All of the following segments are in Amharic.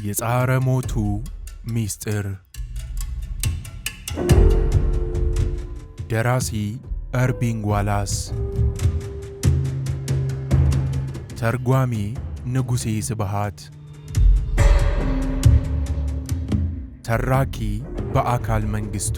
የጻረ ሞቱ ሚስጥር ደራሲ እርቪንግ ዋላስ ተርጓሚ ንጉሴ ስብሃት ተራኪ በአካል መንግስቱ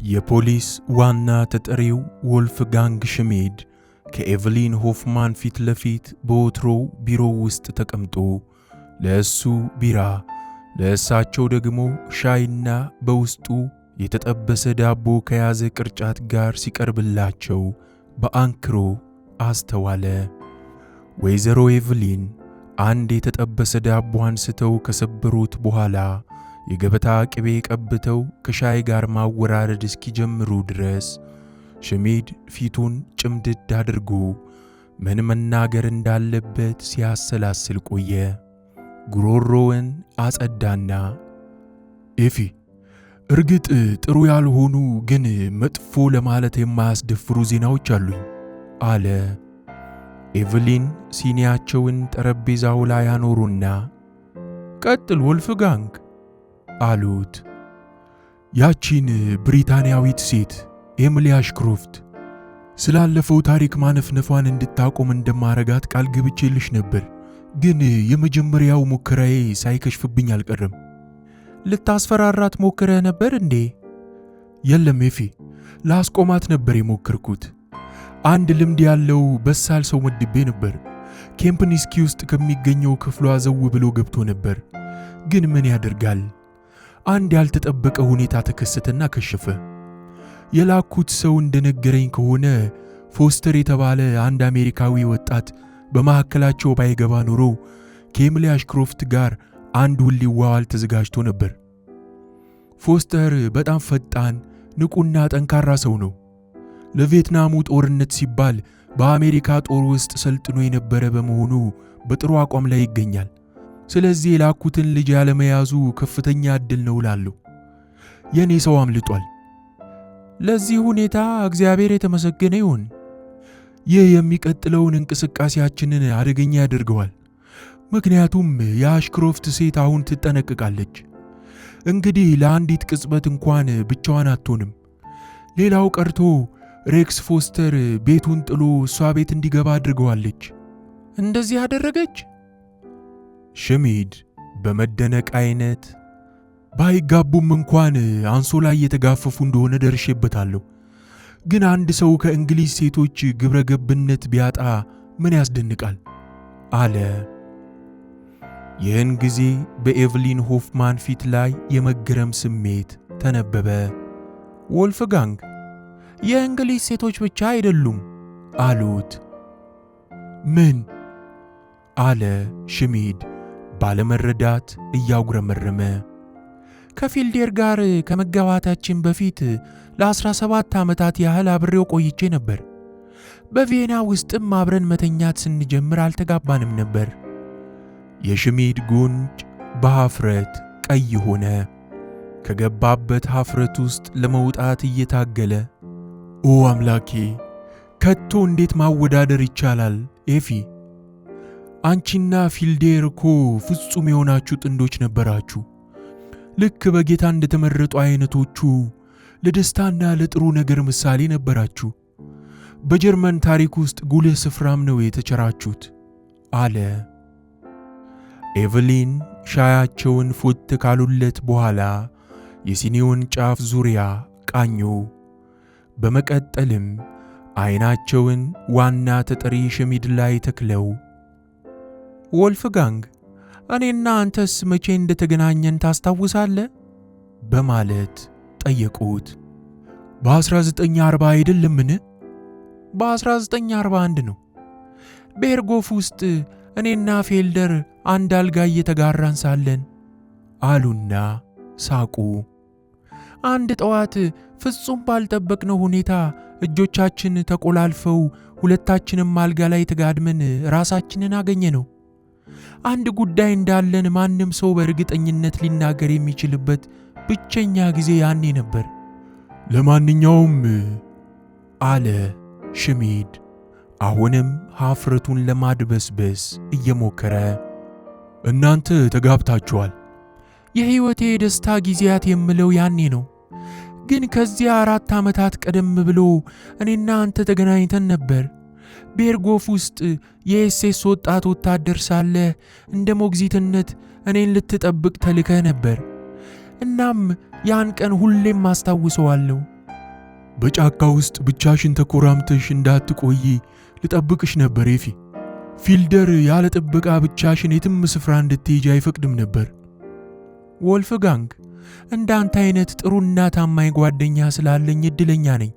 የፖሊስ ዋና ተጠሪው ወልፍጋንግ ሽሚድ ከኤቭሊን ሆፍማን ፊት ለፊት በወትሮው ቢሮው ውስጥ ተቀምጦ ለእሱ ቢራ ለእሳቸው ደግሞ ሻይና በውስጡ የተጠበሰ ዳቦ ከያዘ ቅርጫት ጋር ሲቀርብላቸው በአንክሮ አስተዋለ። ወይዘሮ ኤቭሊን አንድ የተጠበሰ ዳቦ አንስተው ከሰበሩት በኋላ የገበታ ቅቤ ቀብተው ከሻይ ጋር ማወራረድ እስኪጀምሩ ድረስ ሽሚድ ፊቱን ጭምድድ አድርጎ ምን መናገር እንዳለበት ሲያሰላስል ቆየ። ጉሮሮውን አጸዳና ኤፊ፣ እርግጥ ጥሩ ያልሆኑ ግን መጥፎ ለማለት የማያስደፍሩ ዜናዎች አሉኝ አለ። ኤቭሊን ሲኒያቸውን ጠረጴዛው ላይ አኖሩና ቀጥል ወልፍጋንግ አሉት። ያቺን ብሪታንያዊት ሴት ኤሚሊ አሽክሮፍት ስላለፈው ታሪክ ማነፍነፏን እንድታቆም እንደማረጋት ቃል ገብቼልሽ ነበር፣ ግን የመጀመሪያው ሙከራዬ ሳይከሽፍብኝ አልቀረም። ልታስፈራራት ሞክረህ ነበር እንዴ? የለም ኤፊ፣ ላስቆማት ነበር የሞከርኩት። አንድ ልምድ ያለው በሳል ሰው መድቤ ነበር። ኬምፕኒስኪ ውስጥ ከሚገኘው ክፍሏ ዘው ብሎ ገብቶ ነበር። ግን ምን ያደርጋል፣ አንድ ያልተጠበቀ ሁኔታ ተከሰተና ከሸፈ። የላኩት ሰው እንደነገረኝ ከሆነ ፎስተር የተባለ አንድ አሜሪካዊ ወጣት በመካከላቸው ባይገባ ኖሮ ከኤሚሊ አሽክሮፍት ጋር አንድ ውል ሊዋዋል ተዘጋጅቶ ነበር። ፎስተር በጣም ፈጣን፣ ንቁና ጠንካራ ሰው ነው። ለቪየትናሙ ጦርነት ሲባል በአሜሪካ ጦር ውስጥ ሰልጥኖ የነበረ በመሆኑ በጥሩ አቋም ላይ ይገኛል። ስለዚህ የላኩትን ልጅ ያለመያዙ ከፍተኛ ዕድል ነው እላለሁ። የኔ ሰው አምልጧል። ለዚህ ሁኔታ እግዚአብሔር የተመሰገነ ይሁን። ይህ የሚቀጥለውን እንቅስቃሴያችንን አደገኛ ያደርገዋል። ምክንያቱም የአሽክሮፍት ሴት አሁን ትጠነቅቃለች። እንግዲህ ለአንዲት ቅጽበት እንኳን ብቻዋን አትሆንም። ሌላው ቀርቶ ሬክስ ፎስተር ቤቱን ጥሎ እሷ ቤት እንዲገባ አድርገዋለች። እንደዚህ አደረገች? ሽሚድ በመደነቅ አይነት ባይጋቡም እንኳን አንሶላ እየተጋፈፉ እንደሆነ ደርሼበታለሁ። ግን አንድ ሰው ከእንግሊዝ ሴቶች ግብረ ገብነት ቢያጣ ምን ያስደንቃል አለ። ይህን ጊዜ በኤቭሊን ሆፍማን ፊት ላይ የመገረም ስሜት ተነበበ። ወልፍጋንግ፣ የእንግሊዝ ሴቶች ብቻ አይደሉም አሉት። ምን አለ ሽሚድ ባለመረዳት እያጉረመረመ። ከፊልዴር ጋር ከመጋባታችን በፊት ለ17 ዓመታት ያህል አብሬው ቆይቼ ነበር። በቪየና ውስጥም አብረን መተኛት ስንጀምር አልተጋባንም ነበር። የሽሚድ ጉንጭ በሐፍረት ቀይ ሆነ። ከገባበት ሐፍረት ውስጥ ለመውጣት እየታገለ ኦ አምላኬ፣ ከቶ እንዴት ማወዳደር ይቻላል ኤፊ? አንቺና ፊልዴር እኮ ፍጹም የሆናችሁ ጥንዶች ነበራችሁ። ልክ በጌታ እንደተመረጡ አይነቶቹ ለደስታና ለጥሩ ነገር ምሳሌ ነበራችሁ። በጀርመን ታሪክ ውስጥ ጉልህ ስፍራም ነው የተቸራችሁት አለ። ኤቭሊን ሻያቸውን ፉት ካሉለት በኋላ የሲኒውን ጫፍ ዙሪያ ቃኙ። በመቀጠልም አይናቸውን ዋና ተጠሪ ሽሚድ ላይ ተክለው ወልፍጋንግ፣ እኔና አንተስ መቼ እንደተገናኘን ታስታውሳለህ? በማለት ጠየቁት። በ1940 አይደለምን? በ1941 ነው። ቤርጎፍ ውስጥ እኔና ፌልደር አንድ አልጋ እየተጋራን ሳለን አሉና ሳቁ። አንድ ጠዋት ፍጹም ባልጠበቅነው ሁኔታ እጆቻችን ተቆላልፈው ሁለታችንም አልጋ ላይ ተጋድመን ራሳችንን አገኘነው። አንድ ጉዳይ እንዳለን ማንም ሰው በእርግጠኝነት ሊናገር የሚችልበት ብቸኛ ጊዜ ያኔ ነበር። ለማንኛውም አለ ሽሚድ አሁንም ሀፍረቱን ለማድበስበስ እየሞከረ፣ እናንተ ተጋብታችኋል። የሕይወቴ የደስታ ጊዜያት የምለው ያኔ ነው። ግን ከዚያ 4 ዓመታት ቀደም ብሎ እኔና አንተ ተገናኝተን ነበር። ቤርጎፍ ውስጥ የኤስኤስ ወጣት ወታደር ሳለ እንደ ሞግዚትነት እኔን ልትጠብቅ ተልከህ ነበር። እናም ያን ቀን ሁሌም አስታውሰዋለሁ። በጫካ ውስጥ ብቻሽን ተኮራምተሽ እንዳትቆይ ልጠብቅሽ ነበር ኤፊ። ፊልደር ያለ ጥበቃ ብቻሽን የትም ስፍራ እንድትሄጂ አይፈቅድም ነበር። ወልፍጋንግ፣ እንዳንተ አይነት ጥሩና ታማኝ ጓደኛ ስላለኝ እድለኛ ነኝ።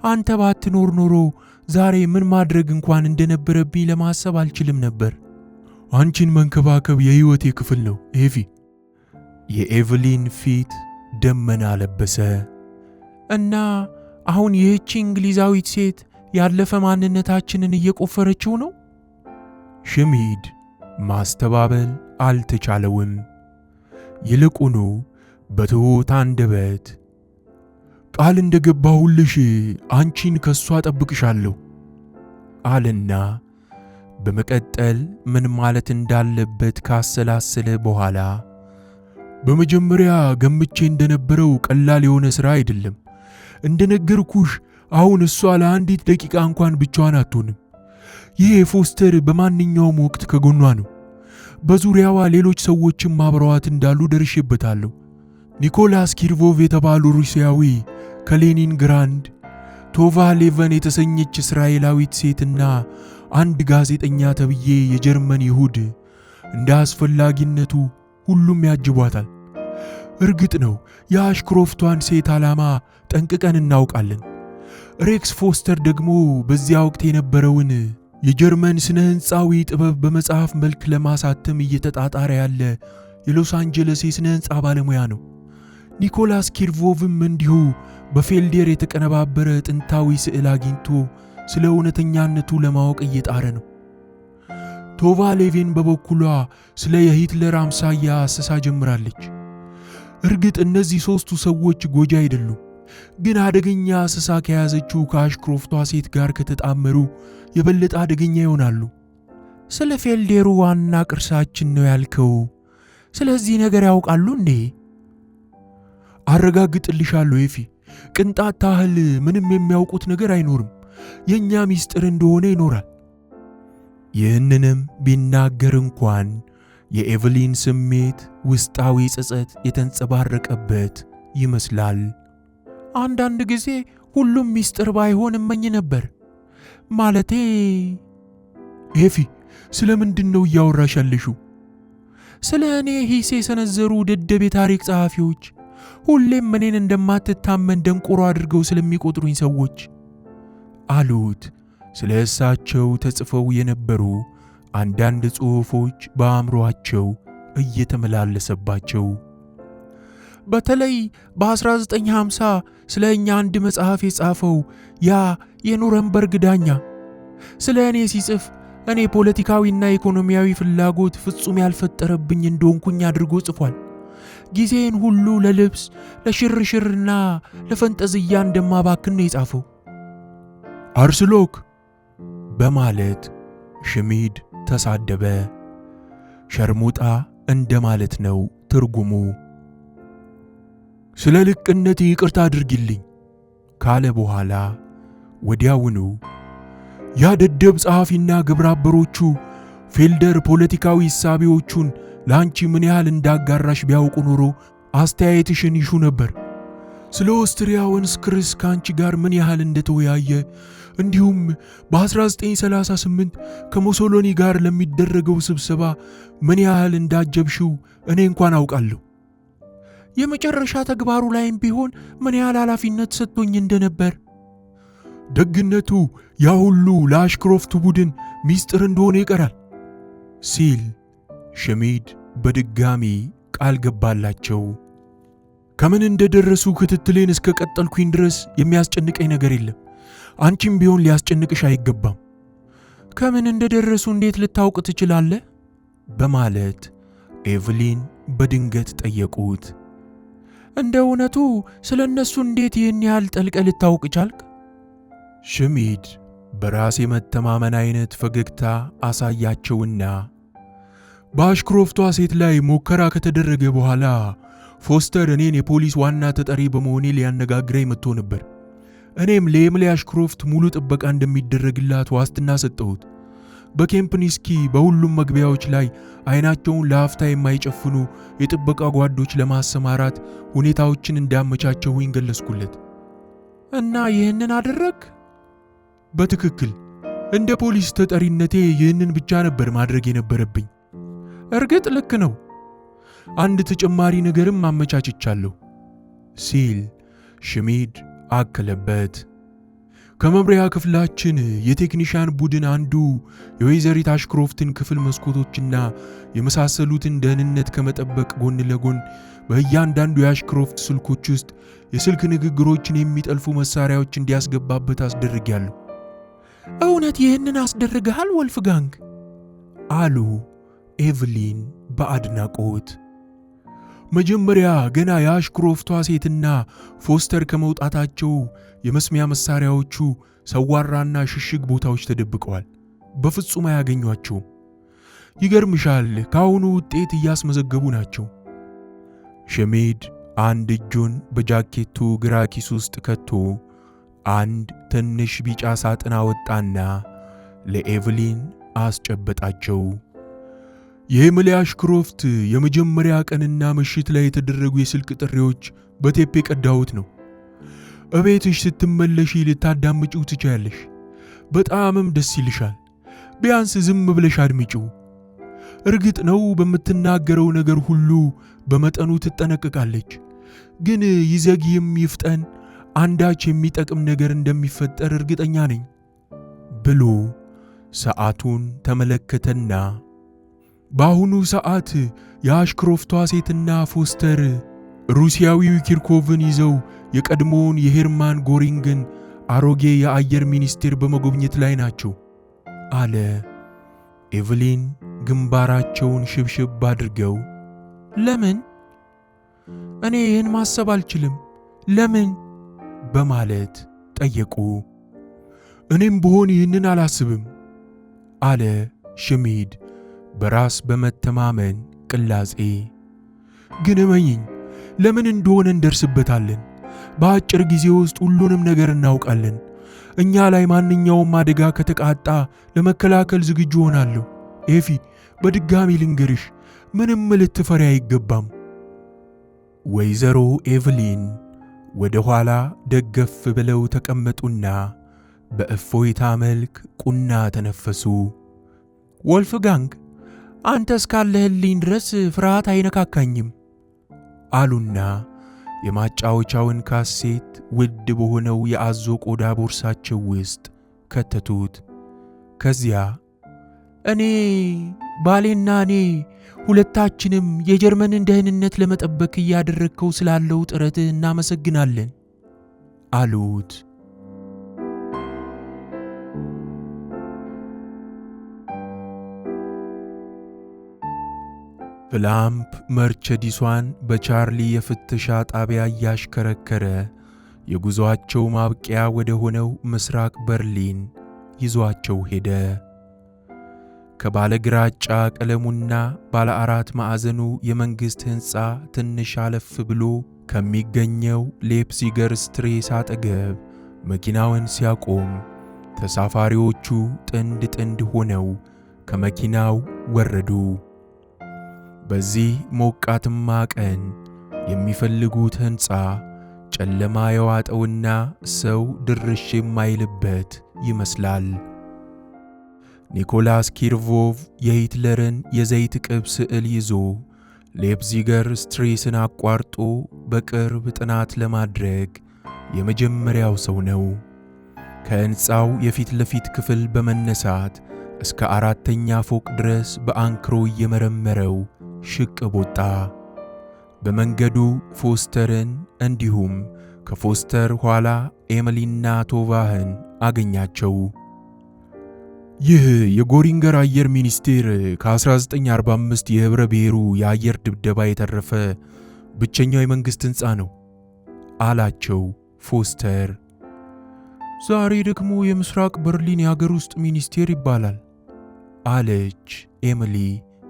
አንተ ባትኖር ኖሮ ዛሬ ምን ማድረግ እንኳን እንደነበረብኝ ለማሰብ አልችልም ነበር። አንቺን መንከባከብ የሕይወቴ ክፍል ነው ኤፊ። የኤቭሊን ፊት ደመና ለበሰ እና አሁን ይህቺ እንግሊዛዊት ሴት ያለፈ ማንነታችንን እየቆፈረችው ነው። ሽሚድ ማስተባበል አልተቻለውም። ይልቁኑ በትሑት አንደበት ቃል እንደገባሁልሽ አንቺን ከሷ ጠብቅሻለሁ አለና በመቀጠል ምን ማለት እንዳለበት ካሰላሰለ በኋላ በመጀመሪያ ገምቼ እንደነበረው ቀላል የሆነ ሥራ አይደለም። እንደነገርኩሽ አሁን እሷ ለአንዲት ደቂቃ እንኳን ብቻዋን አትሆንም። ይህ ፎስተር በማንኛውም ወቅት ከጎኗ ነው። በዙሪያዋ ሌሎች ሰዎችም አብረዋት እንዳሉ ደርሼበታለሁ። ኒኮላስ ኪርቮቭ የተባሉ ሩሲያዊ ከሌኒንግራንድ፣ ቶቫ ሌቨን የተሰኘች እስራኤላዊት ሴትና አንድ ጋዜጠኛ ተብዬ የጀርመን ይሁድ እንደ አስፈላጊነቱ ሁሉም ያጅቧታል። እርግጥ ነው የአሽክሮፍቷን ሴት ዓላማ ጠንቅቀን እናውቃለን። ሬክስ ፎስተር ደግሞ በዚያ ወቅት የነበረውን የጀርመን ስነ ሕንፃዊ ጥበብ በመጽሐፍ መልክ ለማሳተም እየተጣጣረ ያለ የሎስ አንጀለስ የስነ ሕንፃ ባለሙያ ነው። ኒኮላስ ኪርቮቭም እንዲሁ በፌልዴር የተቀነባበረ ጥንታዊ ስዕል አግኝቶ ስለ እውነተኛነቱ ለማወቅ እየጣረ ነው። ቶቫ ሌቬን በበኩሏ ስለ የሂትለር አምሳያ አሰሳ ጀምራለች። እርግጥ እነዚህ ሦስቱ ሰዎች ጎጂ አይደሉም፣ ግን አደገኛ አሰሳ ከያዘችው ከአሽክሮፍቷ ሴት ጋር ከተጣመሩ የበለጠ አደገኛ ይሆናሉ። ስለ ፌልዴሩ ዋና ቅርሳችን ነው ያልከው፣ ስለዚህ ነገር ያውቃሉ እንዴ? አረጋግጥልሻለሁ ኤፊ፣ ቅንጣት ታህል ምንም የሚያውቁት ነገር አይኖርም። የእኛ ሚስጥር እንደሆነ ይኖራል። ይህንንም ቢናገር እንኳን የኤቭሊን ስሜት ውስጣዊ ጸጸት የተንጸባረቀበት ይመስላል። አንዳንድ ጊዜ ሁሉም ሚስጥር ባይሆን እመኝ ነበር። ማለቴ ኤፊ፣ ስለ ምንድን ነው እያወራሽ ያለሽው? ስለ እኔ ሂስ የሰነዘሩ ደደብ የታሪክ ጸሐፊዎች፣ ሁሌም እኔን እንደማትታመን ደንቆሮ አድርገው ስለሚቆጥሩኝ ሰዎች አሉት። ስለ እሳቸው ተጽፈው የነበሩ አንዳንድ ጽሑፎች በአእምሮአቸው እየተመላለሰባቸው፣ በተለይ በ1950 ስለ እኛ አንድ መጽሐፍ የጻፈው ያ የኑረምበርግ ዳኛ ስለ እኔ ሲጽፍ እኔ ፖለቲካዊና ኢኮኖሚያዊ ፍላጎት ፍጹም ያልፈጠረብኝ እንደሆንኩኝ አድርጎ ጽፏል። ጊዜን ሁሉ ለልብስ ለሽርሽርና ለፈንጠዝያ እንደማባክን ነው የጻፈው። አርስሎክ በማለት ሽሚድ ተሳደበ። ሸርሙጣ እንደማለት ነው ትርጉሙ። ስለ ልቅነቴ ይቅርታ አድርጊልኝ ካለ በኋላ ወዲያውኑ ያ ደደብ ጸሐፊና ግብረ አበሮቹ ፌልደር ፖለቲካዊ እሳቤዎቹን ለአንቺ ምን ያህል እንዳጋራሽ ቢያውቁ ኖሮ አስተያየትሽን ይሹ ነበር። ስለ ኦስትሪያውንስ ክርስ ከአንቺ ጋር ምን ያህል እንደተወያየ እንዲሁም በ1938 ከሙሶሎኒ ጋር ለሚደረገው ስብሰባ ምን ያህል እንዳጀብሽው እኔ እንኳን አውቃለሁ። የመጨረሻ ተግባሩ ላይም ቢሆን ምን ያህል ኃላፊነት ሰጥቶኝ እንደነበር። ደግነቱ ያ ሁሉ ለአሽክሮፍት ቡድን ሚስጥር እንደሆነ ይቀራል ሲል ሽሚድ በድጋሚ ቃል ገባላቸው። ከምን እንደደረሱ ክትትሌን እስከ ቀጠልኩኝ ድረስ የሚያስጨንቀኝ ነገር የለም። አንቺም ቢሆን ሊያስጨንቅሽ አይገባም። ከምን እንደደረሱ እንዴት ልታውቅ ትችላለህ? በማለት ኤቭሊን በድንገት ጠየቁት። እንደ እውነቱ ስለ እነሱ እንዴት ይህን ያህል ጠልቀህ ልታውቅ ቻልክ? ሽሚድ በራስ የመተማመን አይነት ፈገግታ አሳያቸውና በአሽክሮፍቷ ሴት ላይ ሙከራ ከተደረገ በኋላ ፎስተር እኔን የፖሊስ ዋና ተጠሪ በመሆኔ ሊያነጋግረኝ መጥቶ ነበር። እኔም ለኤሚሊ አሽክሮፍት ሙሉ ጥበቃ እንደሚደረግላት ዋስትና ሰጠሁት። በኬምፕኒስኪ በሁሉም መግቢያዎች ላይ አይናቸውን ለአፍታ የማይጨፍኑ የጥበቃ ጓዶች ለማሰማራት ሁኔታዎችን እንዳመቻቸውኝ ገለጽኩለት። እና ይህንን አደረግ? በትክክል እንደ ፖሊስ ተጠሪነቴ ይህንን ብቻ ነበር ማድረግ የነበረብኝ። እርግጥ ልክ ነው። አንድ ተጨማሪ ነገርም አመቻችቻለሁ ሲል ሽሚድ አከለበት። ከመምሪያ ክፍላችን የቴክኒሻን ቡድን አንዱ የወይዘሪት አሽክሮፍትን ክፍል መስኮቶችና የመሳሰሉትን ደህንነት ከመጠበቅ ጎን ለጎን በእያንዳንዱ የአሽክሮፍት ስልኮች ውስጥ የስልክ ንግግሮችን የሚጠልፉ መሳሪያዎች እንዲያስገባበት አስደርጊያለሁ። እውነት ይህንን አስደርገሃል ወልፍጋንግ? አሉ ኤቭሊን በአድናቆት። መጀመሪያ ገና የአሽክሮፍቷ ሴትና ፎስተር ከመውጣታቸው የመስሚያ መሳሪያዎቹ ሰዋራና ሽሽግ ቦታዎች ተደብቀዋል። በፍጹም አያገኟቸውም። ይገርምሻል፣ ከአሁኑ ውጤት እያስመዘገቡ ናቸው። ሽሚድ አንድ እጁን በጃኬቱ ግራ ኪስ ውስጥ ከቶ አንድ ትንሽ ቢጫ ሳጥን አወጣና ለኤቭሊን አስጨበጣቸው። የኤሚሊ አሽክሮፍት የመጀመሪያ ቀንና ምሽት ላይ የተደረጉ የስልክ ጥሪዎች በቴፕ የቀዳሁት ነው። እቤትሽ ስትመለሺ ልታዳምጪው ትችያለሽ። በጣምም ደስ ይልሻል። ቢያንስ ዝም ብለሽ አድምጪው። እርግጥ ነው በምትናገረው ነገር ሁሉ በመጠኑ ትጠነቀቃለች፣ ግን ይዘግይም ይፍጠን አንዳች የሚጠቅም ነገር እንደሚፈጠር እርግጠኛ ነኝ ብሎ ሰዓቱን ተመለከተና በአሁኑ ሰዓት የአሽክሮፍቷ ሴትና ፎስተር ሩሲያዊው ኪርኮቭን ይዘው የቀድሞውን የሄርማን ጎሪንግን አሮጌ የአየር ሚኒስቴር በመጎብኘት ላይ ናቸው አለ። ኤቭሊን ግንባራቸውን ሽብሽብ አድርገው ለምን? እኔ ይህን ማሰብ አልችልም። ለምን? በማለት ጠየቁ። እኔም ብሆን ይህንን አላስብም አለ ሽሚድ በራስ በመተማመን ቅላጼ። ግን እመኝኝ፣ ለምን እንደሆነ እንደርስበታለን። በአጭር ጊዜ ውስጥ ሁሉንም ነገር እናውቃለን። እኛ ላይ ማንኛውም አደጋ ከተቃጣ ለመከላከል ዝግጁ ሆናለሁ። ኤፊ፣ በድጋሚ ልንገርሽ፣ ምንም ልትፈሪ አይገባም። ወይዘሮ ኤቭሊን ወደ ኋላ ደገፍ ብለው ተቀመጡና በእፎይታ መልክ ቁና ተነፈሱ። ወልፍጋንግ፣ አንተ እስካለህልኝ ድረስ ፍርሃት አይነካካኝም አሉና የማጫወቻውን ካሴት ውድ በሆነው የአዞ ቆዳ ቦርሳቸው ውስጥ ከተቱት። ከዚያ እኔ ባሌና እኔ ሁለታችንም የጀርመንን ደህንነት ለመጠበቅ እያደረግከው ስላለው ጥረት እናመሰግናለን አሉት። ፕላምፕ መርቸዲሷን በቻርሊ የፍተሻ ጣቢያ እያሽከረከረ የጉዞአቸው ማብቂያ ወደ ሆነው ምስራቅ በርሊን ይዟቸው ሄደ። ከባለ ግራጫ ቀለሙና ባለ አራት ማዕዘኑ የመንግሥት ሕንፃ ትንሽ አለፍ ብሎ ከሚገኘው ሌፕዚገር ስትሬስ አጠገብ መኪናውን ሲያቆም ተሳፋሪዎቹ ጥንድ ጥንድ ሆነው ከመኪናው ወረዱ። በዚህ ሞቃትማ ቀን የሚፈልጉት ሕንፃ ጨለማ የዋጠውና ሰው ድርሽ የማይልበት ይመስላል። ኒኮላስ ኪርቮቭ የሂትለርን የዘይት ቅብ ስዕል ይዞ ሌፕዚገር ስትሬስን አቋርጦ በቅርብ ጥናት ለማድረግ የመጀመሪያው ሰው ነው። ከሕንፃው የፊት ለፊት ክፍል በመነሳት እስከ አራተኛ ፎቅ ድረስ በአንክሮ እየመረመረው ሽቅብ ወጣ። በመንገዱ ፎስተርን እንዲሁም ከፎስተር ኋላ ኤሚሊና ቶቫህን አገኛቸው። ይህ የጎሪንገር አየር ሚኒስቴር ከ1945 የህብረ ብሔሩ የአየር ድብደባ የተረፈ ብቸኛው የመንግሥት ሕንፃ ነው አላቸው ፎስተር። ዛሬ ደግሞ የምስራቅ በርሊን የአገር ውስጥ ሚኒስቴር ይባላል አለች ኤሚሊ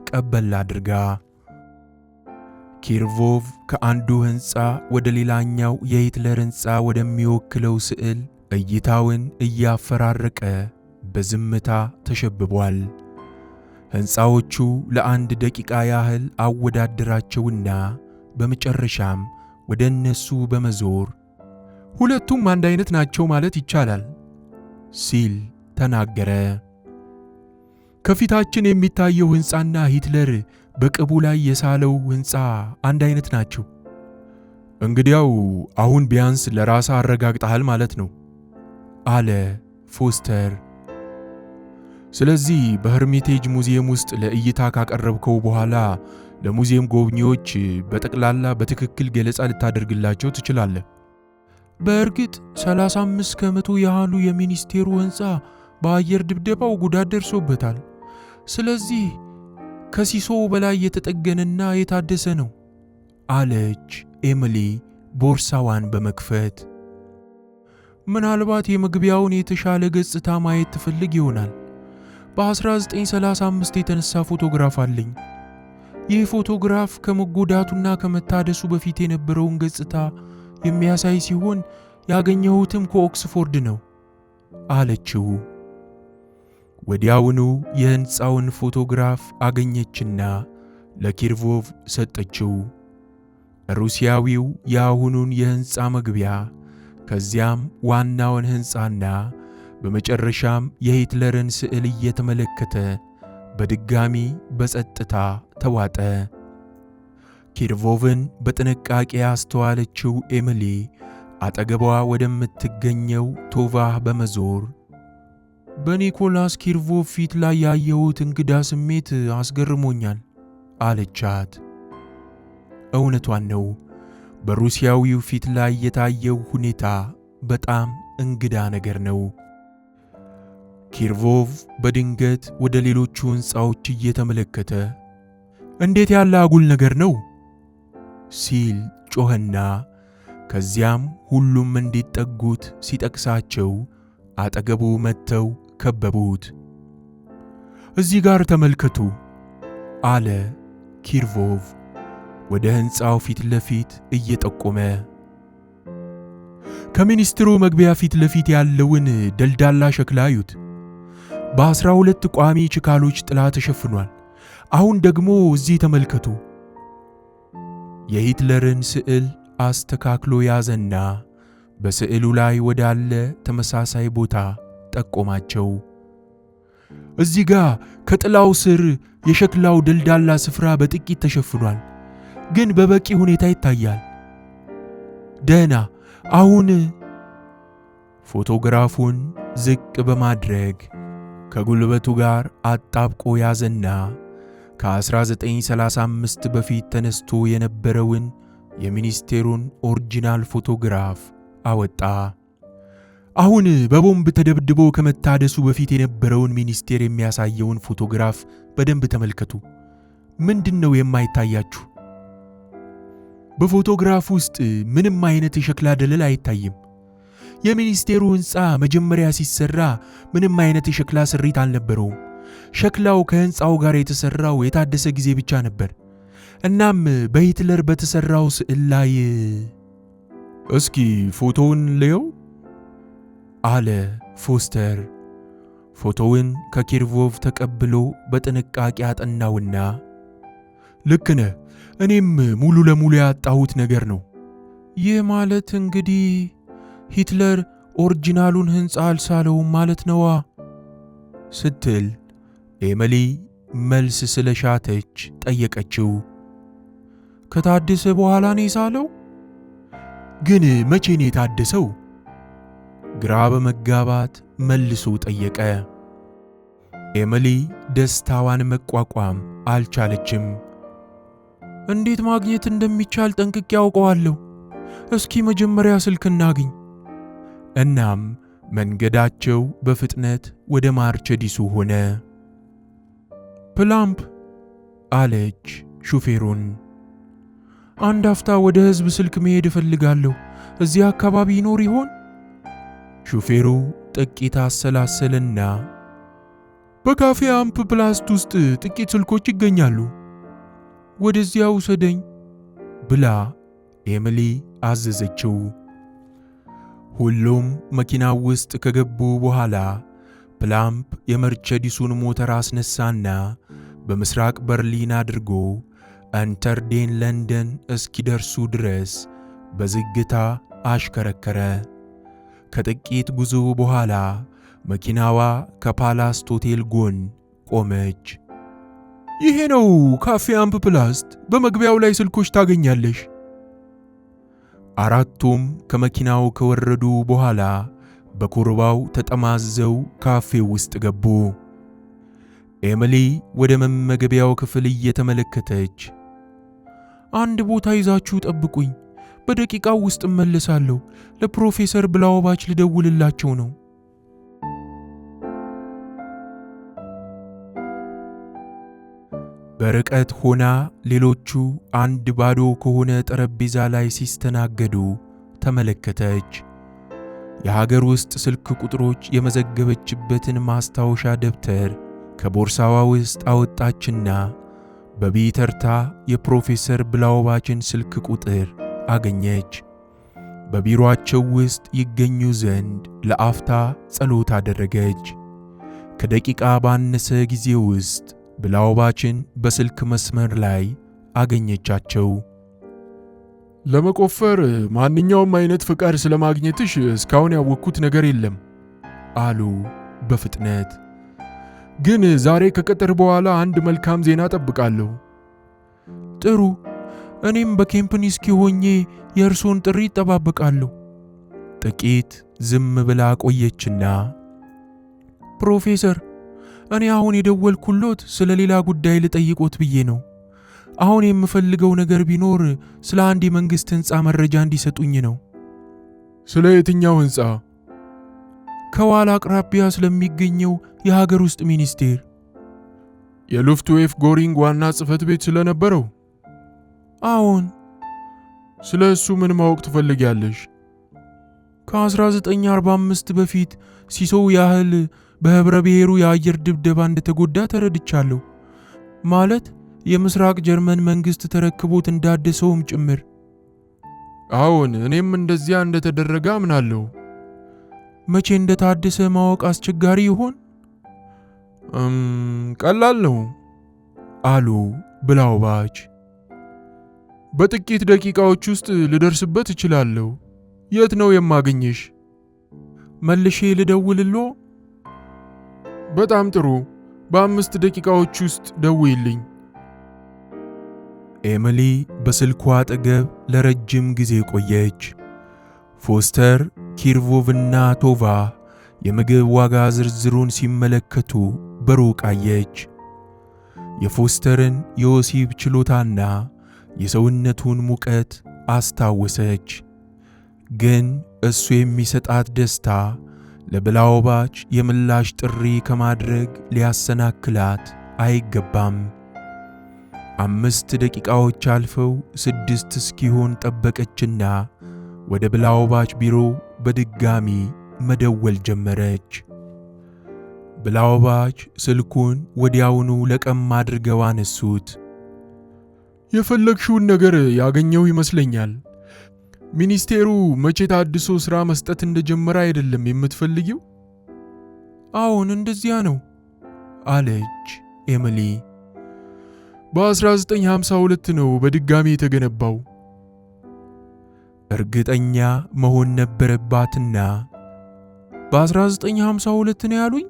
ቀበል አድርጋ። ኪርቮቭ ከአንዱ ሕንፃ ወደ ሌላኛው የሂትለር ሕንፃ ወደሚወክለው ስዕል እይታውን እያፈራረቀ በዝምታ ተሸብቧል። ሕንፃዎቹ ለአንድ ደቂቃ ያህል አወዳደራቸውና በመጨረሻም ወደ እነሱ በመዞር ሁለቱም አንድ አይነት ናቸው ማለት ይቻላል ሲል ተናገረ። ከፊታችን የሚታየው ሕንፃና ሂትለር በቅቡ ላይ የሳለው ሕንፃ አንድ አይነት ናቸው። እንግዲያው አሁን ቢያንስ ለራስህ አረጋግጠሃል ማለት ነው አለ ፎስተር። ስለዚህ በሄርሚቴጅ ሙዚየም ውስጥ ለእይታ ካቀረብከው በኋላ ለሙዚየም ጎብኚዎች በጠቅላላ በትክክል ገለጻ ልታደርግላቸው ትችላለህ። በእርግጥ 35 ከመቶ ያህሉ የሚኒስቴሩ ሕንፃ በአየር ድብደባው ጉዳት ደርሶበታል። ስለዚህ ከሲሶው በላይ የተጠገነና የታደሰ ነው አለች ኤሚሊ ቦርሳዋን በመክፈት። ምናልባት የመግቢያውን የተሻለ ገጽታ ማየት ትፈልግ ይሆናል። በ1935 የተነሳ ፎቶግራፍ አለኝ። ይህ ፎቶግራፍ ከመጎዳቱና ከመታደሱ በፊት የነበረውን ገጽታ የሚያሳይ ሲሆን ያገኘሁትም ከኦክስፎርድ ነው አለችው። ወዲያውኑ የሕንፃውን ፎቶግራፍ አገኘችና ለኪርቮቭ ሰጠችው። ሩሲያዊው የአሁኑን የሕንፃ መግቢያ፣ ከዚያም ዋናውን ሕንፃና በመጨረሻም የሂትለርን ስዕል እየተመለከተ በድጋሚ በጸጥታ ተዋጠ። ኪርቮቭን በጥንቃቄ ያስተዋለችው ኤሚሊ አጠገቧ ወደምትገኘው ቶቫህ በመዞር በኒኮላስ ኪርቮቭ ፊት ላይ ያየሁት እንግዳ ስሜት አስገርሞኛል አለቻት። እውነቷን ነው። በሩሲያዊው ፊት ላይ የታየው ሁኔታ በጣም እንግዳ ነገር ነው። ኪርቮቭ በድንገት ወደ ሌሎቹ ሕንፃዎች እየተመለከተ እንዴት ያለ አጉል ነገር ነው ሲል ጮኸና ከዚያም ሁሉም እንዲጠጉት ሲጠቅሳቸው አጠገቡ መጥተው ከበቡት። እዚህ ጋር ተመልከቱ አለ ኪርቮቭ ወደ ሕንፃው ፊት ለፊት እየጠቆመ። ከሚኒስትሩ መግቢያ ፊት ለፊት ያለውን ደልዳላ ሸክላ አዩት። በ12 ቋሚ ችካሎች ጥላ ተሸፍኗል። አሁን ደግሞ እዚህ ተመልከቱ። የሂትለርን ስዕል አስተካክሎ ያዘና በስዕሉ ላይ ወዳለ ተመሳሳይ ቦታ ጠቆማቸው። እዚህ ጋር ከጥላው ስር የሸክላው ደልዳላ ስፍራ በጥቂት ተሸፍኗል፣ ግን በበቂ ሁኔታ ይታያል። ደህና። አሁን ፎቶግራፉን ዝቅ በማድረግ ከጉልበቱ ጋር አጣብቆ ያዘና ከ1935 በፊት ተነስቶ የነበረውን የሚኒስቴሩን ኦሪጂናል ፎቶግራፍ አወጣ። አሁን በቦምብ ተደብድቦ ከመታደሱ በፊት የነበረውን ሚኒስቴር የሚያሳየውን ፎቶግራፍ በደንብ ተመልከቱ። ምንድነው የማይታያችሁ? በፎቶግራፍ ውስጥ ምንም አይነት የሸክላ ደለል አይታይም። የሚኒስቴሩ ሕንፃ መጀመሪያ ሲሰራ ምንም አይነት የሸክላ ስሪት አልነበረውም። ሸክላው ከሕንፃው ጋር የተሰራው የታደሰ ጊዜ ብቻ ነበር። እናም በሂትለር በተሰራው ስዕል ላይ እስኪ ፎቶውን ልየው አለ ፎስተር። ፎቶውን ከኪርቮቭ ተቀብሎ በጥንቃቄ አጠናውና ልክ ነህ፣ እኔም ሙሉ ለሙሉ ያጣሁት ነገር ነው። ይህ ማለት እንግዲህ ሂትለር ኦሪጂናሉን ሕንፃ አልሳለውም ማለት ነዋ ስትል ኤሚሊ መልስ ስለሻተች ጠየቀችው። ከታደሰ በኋላ ነው የሳለው? ግን መቼ ነው የታደሰው? ግራ በመጋባት መልሶ ጠየቀ። ኤሚሊ ደስታዋን መቋቋም አልቻለችም። እንዴት ማግኘት እንደሚቻል ጠንቅቄ ያውቀዋለሁ። እስኪ መጀመሪያ ስልክ እናግኝ። እናም መንገዳቸው በፍጥነት ወደ ማርቸዲሱ ሆነ። ፕላምፕ አለች ሹፌሩን። አንድ አፍታ ወደ ሕዝብ ስልክ መሄድ እፈልጋለሁ። እዚህ አካባቢ ይኖር ይሆን? ሹፌሩ ጥቂት አሰላሰልና በካፌ አምፕ ፕላስት ውስጥ ጥቂት ስልኮች ይገኛሉ፣ ወደዚያ ውሰደኝ ብላ ኤሚሊ አዘዘችው። ሁሉም መኪናው ውስጥ ከገቡ በኋላ ፕላምፕ የመርቸዲሱን ሞተር አስነሳና በምስራቅ በርሊን አድርጎ አንተርዴን ለንደን እስኪደርሱ ድረስ በዝግታ አሽከረከረ። ከጥቂት ጉዞ በኋላ መኪናዋ ከፓላስት ሆቴል ጎን ቆመች። ይሄ ነው ካፌ አምፕ ፕላስት፣ በመግቢያው ላይ ስልኮች ታገኛለሽ። አራቱም ከመኪናው ከወረዱ በኋላ በኩርባው ተጠማዘው ካፌው ውስጥ ገቡ። ኤሚሊ ወደ መመገቢያው ክፍል እየተመለከተች አንድ ቦታ ይዛችሁ ጠብቁኝ፣ በደቂቃው ውስጥ እመለሳለሁ። ለፕሮፌሰር ብላውባች ልደውልላቸው ነው። በርቀት ሆና ሌሎቹ አንድ ባዶ ከሆነ ጠረጴዛ ላይ ሲስተናገዱ ተመለከተች። የሀገር ውስጥ ስልክ ቁጥሮች የመዘገበችበትን ማስታወሻ ደብተር ከቦርሳዋ ውስጥ አወጣችና በቢተርታ የፕሮፌሰር ብላውባችን ስልክ ቁጥር አገኘች። በቢሮአቸው ውስጥ ይገኙ ዘንድ ለአፍታ ጸሎት አደረገች። ከደቂቃ ባነሰ ጊዜ ውስጥ ብላውባችን በስልክ መስመር ላይ አገኘቻቸው። ለመቆፈር ማንኛውም አይነት ፍቃድ ስለማግኘትሽ እስካሁን ያወቅኩት ነገር የለም አሉ በፍጥነት። ግን ዛሬ ከቀጠር በኋላ አንድ መልካም ዜና ጠብቃለሁ። ጥሩ፣ እኔም በኬምፕኒስኪ ሆኜ የእርሶን ጥሪ እጠባበቃለሁ። ጥቂት ዝም ብላ ቆየችና ፕሮፌሰር፣ እኔ አሁን የደወልኩሎት ስለ ሌላ ጉዳይ ልጠይቆት ብዬ ነው። አሁን የምፈልገው ነገር ቢኖር ስለ አንድ የመንግሥት ሕንፃ መረጃ እንዲሰጡኝ ነው። ስለ የትኛው ሕንፃ? ከዋላ አቅራቢያ ስለሚገኘው የሀገር ውስጥ ሚኒስቴር። የሉፍትዌፍ ጎሪንግ ዋና ጽሕፈት ቤት ስለነበረው? አዎን። ስለ እሱ ምን ማወቅ ትፈልጊያለሽ? ከ1945 በፊት ሲሶው ያህል በህብረ ብሔሩ የአየር ድብደባ እንደተጎዳ ተረድቻለሁ። ማለት የምስራቅ ጀርመን መንግሥት ተረክቦት እንዳደሰውም ጭምር። አዎን፣ እኔም እንደዚያ እንደተደረገ አምናለሁ። መቼ እንደታደሰ ማወቅ አስቸጋሪ ይሆን? ቀላል ነው አሉ ብላውባች። በጥቂት ደቂቃዎች ውስጥ ልደርስበት እችላለሁ። የት ነው የማገኝሽ? መልሼ ልደውልሎ? በጣም ጥሩ፣ በ5 ደቂቃዎች ውስጥ ደውይልኝ። ኤሚሊ በስልኳ አጠገብ ለረጅም ጊዜ ቆየች። ፎስተር፣ ኪርቮቭና ቶቫ የምግብ ዋጋ ዝርዝሩን ሲመለከቱ በሩቅ አየች። የፎስተርን የወሲብ ችሎታና የሰውነቱን ሙቀት አስታወሰች። ግን እሱ የሚሰጣት ደስታ ለብላውባች የምላሽ ጥሪ ከማድረግ ሊያሰናክላት አይገባም። 5 ደቂቃዎች አልፈው 6 እስኪሆን ጠበቀችና ወደ ብላውባች ቢሮ በድጋሚ መደወል ጀመረች። ብላውባች ስልኩን ወዲያውኑ ለቀም አድርገው አነሱት። የፈለግሽውን ነገር ያገኘው ይመስለኛል። ሚኒስቴሩ መቼ ታድሶ ሥራ መስጠት እንደጀመረ አይደለም የምትፈልጊው? አዎን፣ እንደዚያ ነው አለች ኤሚሊ። በ1952 ነው በድጋሚ የተገነባው። እርግጠኛ መሆን ነበረባትና በ1952 ነው ያሉኝ?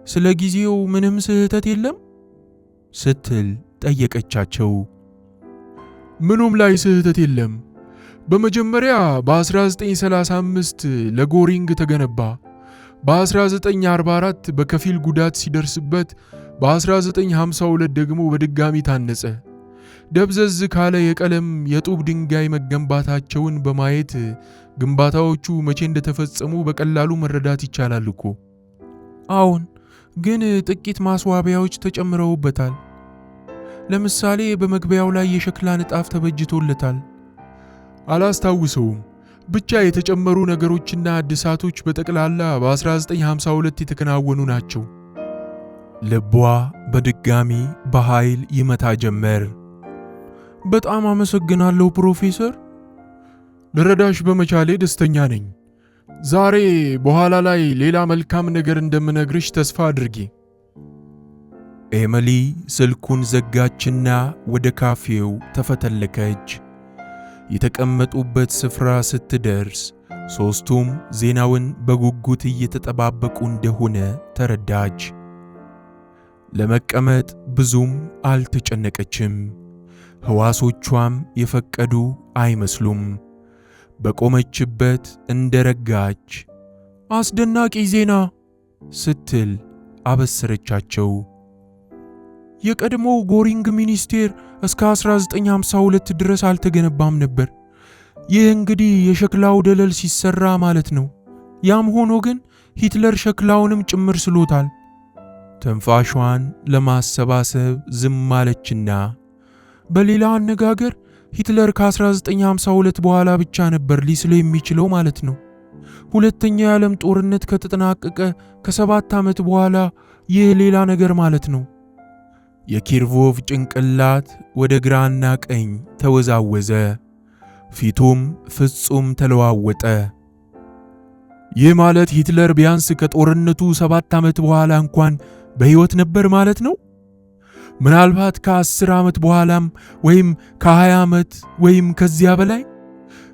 ስለ ጊዜው ምንም ስህተት የለም ስትል ጠየቀቻቸው። ምኑም ላይ ስህተት የለም። በመጀመሪያ በ1935 ለጎሪንግ ተገነባ። በ1944 በከፊል ጉዳት ሲደርስበት በ1952 ደግሞ በድጋሚ ታነጸ። ደብዘዝ ካለ የቀለም የጡብ ድንጋይ መገንባታቸውን በማየት ግንባታዎቹ መቼ እንደተፈጸሙ በቀላሉ መረዳት ይቻላል እኮ። አዎን፣ ግን ጥቂት ማስዋቢያዎች ተጨምረውበታል። ለምሳሌ በመግቢያው ላይ የሸክላ ንጣፍ ተበጅቶለታል። አላስታውሰውም። ብቻ የተጨመሩ ነገሮችና እድሳቶች በጠቅላላ በ1952 የተከናወኑ ናቸው። ልቧ በድጋሚ በኃይል ይመታ ጀመር። በጣም አመሰግናለሁ ፕሮፌሰር። ልረዳሽ በመቻሌ ደስተኛ ነኝ። ዛሬ በኋላ ላይ ሌላ መልካም ነገር እንደምነግርሽ ተስፋ አድርጊ። ኤሚሊ ስልኩን ዘጋችና ወደ ካፌው ተፈተለከች። የተቀመጡበት ስፍራ ስትደርስ ሦስቱም ዜናውን በጉጉት እየተጠባበቁ እንደሆነ ተረዳች። ለመቀመጥ ብዙም አልተጨነቀችም። ሕዋሶቿም የፈቀዱ አይመስሉም። በቆመችበት እንደረጋች አስደናቂ ዜና ስትል አበሰረቻቸው። የቀድሞው ጎሪንግ ሚኒስቴር እስከ 1952 ድረስ አልተገነባም ነበር። ይህ እንግዲህ የሸክላው ደለል ሲሰራ ማለት ነው። ያም ሆኖ ግን ሂትለር ሸክላውንም ጭምር ስሎታል። ትንፋሿን ለማሰባሰብ ዝም አለችና በሌላ አነጋገር ሂትለር ከ1952 በኋላ ብቻ ነበር ሊስለው የሚችለው ማለት ነው። ሁለተኛው የዓለም ጦርነት ከተጠናቀቀ ከ7 ዓመት በኋላ ይህ ሌላ ነገር ማለት ነው። የኪርቮቭ ጭንቅላት ወደ ግራና ቀኝ ተወዛወዘ። ፊቱም ፍጹም ተለዋወጠ። ይህ ማለት ሂትለር ቢያንስ ከጦርነቱ 7 ዓመት በኋላ እንኳን በሕይወት ነበር ማለት ነው? ምናልባት ከ10 ዓመት በኋላም ወይም ከ20 ዓመት ወይም ከዚያ በላይ?